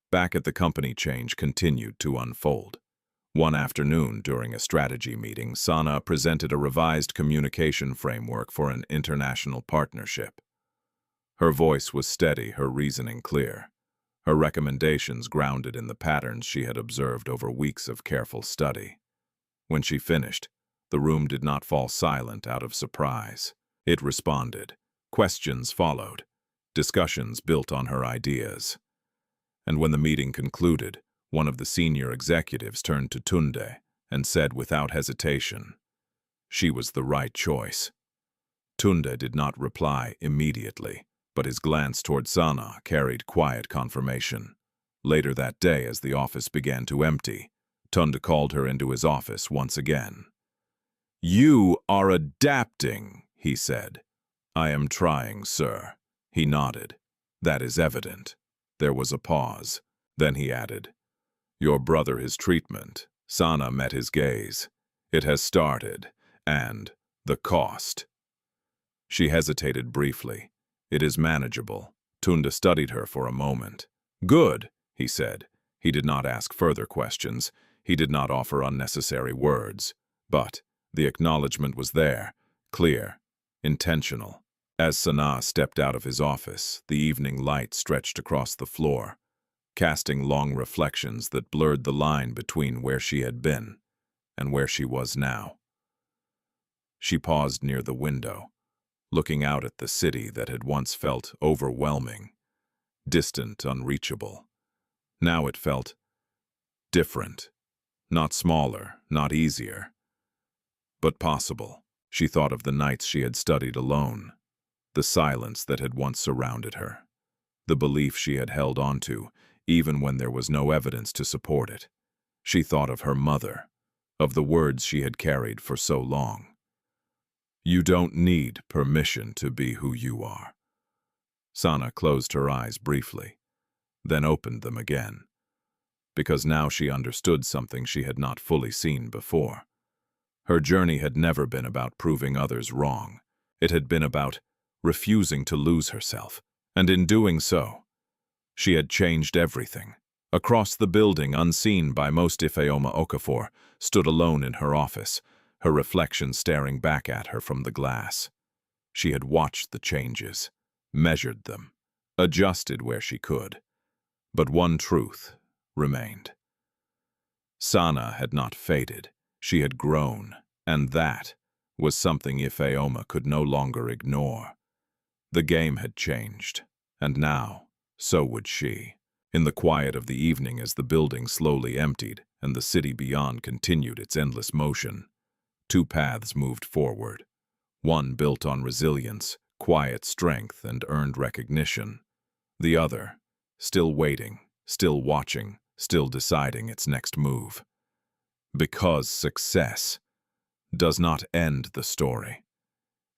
Back at the company, change continued to unfold. One afternoon, during a strategy meeting, Sanaa presented a revised communication framework for an international partnership. Her voice was steady, her reasoning clear, her recommendations grounded in the patterns she had observed over weeks of careful study. When she finished, the room did not fall silent out of surprise. It responded. Questions followed. Discussions built on her ideas. And when the meeting concluded, one of the senior executives turned to Tundi and said without hesitation, "She was the right choice." Tundi did not reply immediately, but his glance toward Sanaa carried quiet confirmation. Later that day, as the office began to empty, Tundi called her into his office once again. "You are adapting," he said. "I am trying, sir." He nodded. "That is evident." There was a pause. Then he added, "Your brother, his treatment." Sanaa met his gaze. "It has started. And the cost." She hesitated briefly. "It is manageable." Tundi studied her for a moment. "Good," he said. He did not ask further questions. He did not offer unnecessary words. But the acknowledgement was there, clear, intentional. As Sanaa stepped out of his office, the evening light stretched across the floor, casting long reflections that blurred the line between where she had been and where she was now. She paused near the window, looking out at the city that had once felt overwhelming, distant, unreachable. Now it felt different, not smaller, not easier, but possible. She thought of the nights she had studied alone, the silence that had once surrounded her, the belief she had held onto, even when there was no evidence to support it. She thought of her mother, of the words she had carried for so long. "You don't need permission to be who you are." Sanaa closed her eyes briefly, then opened them again, because now she understood something she had not fully seen before. Her journey had never been about proving others wrong. It had been about refusing to lose herself, and in doing so, she had changed everything. Across the building, unseen by most, Ifeoma Okafor stood alone in her office, her reflection staring back at her from the glass. She had watched the changes, measured them, adjusted where she could. But one truth remained. Sanaa had not faded. She had grown, and that was something Ifeoma could no longer ignore. The game had changed, and now, so would she. In the quiet of the evening, as the building slowly emptied and the city beyond continued its endless motion, two paths moved forward. One built on resilience, quiet strength, and earned recognition. The other, still waiting, still watching, still deciding its next move. Because success does not end the story.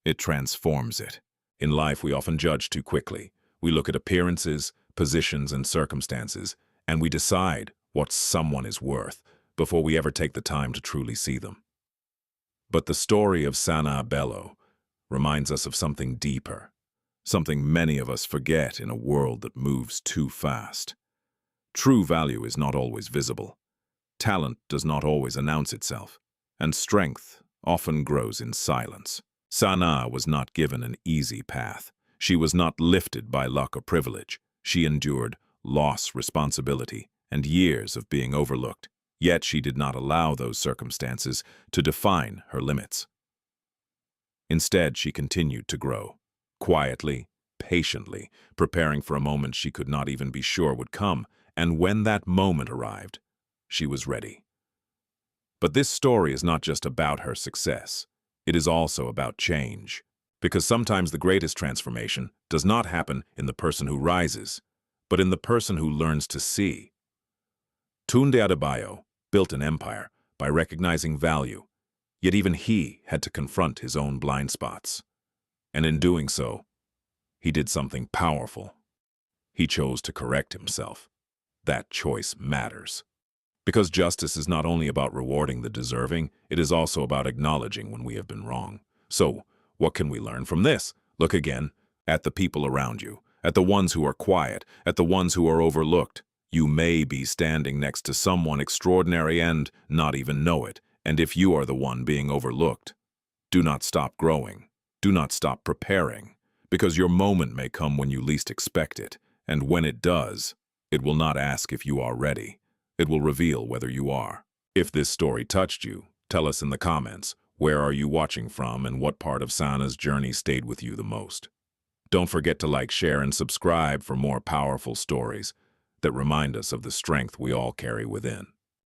It transforms it. In life, we often judge too quickly. We look at appearances, positions, and circumstances, and we decide what someone is worth before we ever take the time to truly see them. But the story of Sanaa Bello reminds us of something deeper. Something many of us forget in a world that moves too fast. True value is not always visible. Talent does not always announce itself, and strength often grows in silence. Sanaa was not given an easy path. She was not lifted by luck or privilege. She endured loss, responsibility, and years of being overlooked. Yet she did not allow those circumstances to define her limits. Instead, she continued to grow, quietly, patiently, preparing for a moment she could not even be sure would come, and when that moment arrived, she was ready. But this story is not just about her success. It is also about change. Because sometimes the greatest transformation does not happen in the person who rises, but in the person who learns to see. Tundi built an empire by recognizing value, yet even he had to confront his own blind spots. And in doing so, he did something powerful. He chose to correct himself. That choice matters. Because justice is not only about rewarding the deserving, it is also about acknowledging when we have been wrong. So, what can we learn from this? Look again at the people around you, at the ones who are quiet, at the ones who are overlooked. You may be standing next to someone extraordinary and not even know it. And if you are the one being overlooked, do not stop growing. Do not stop preparing. Because your moment may come when you least expect it. And when it does, it will not ask if you are ready. It will reveal whether you are. If this story touched you, tell us in the comments. Where are you watching from and what part of Sanaa's journey stayed with you the most? Don't forget to like, share, and subscribe for more powerful stories that remind us of the strength we all carry within.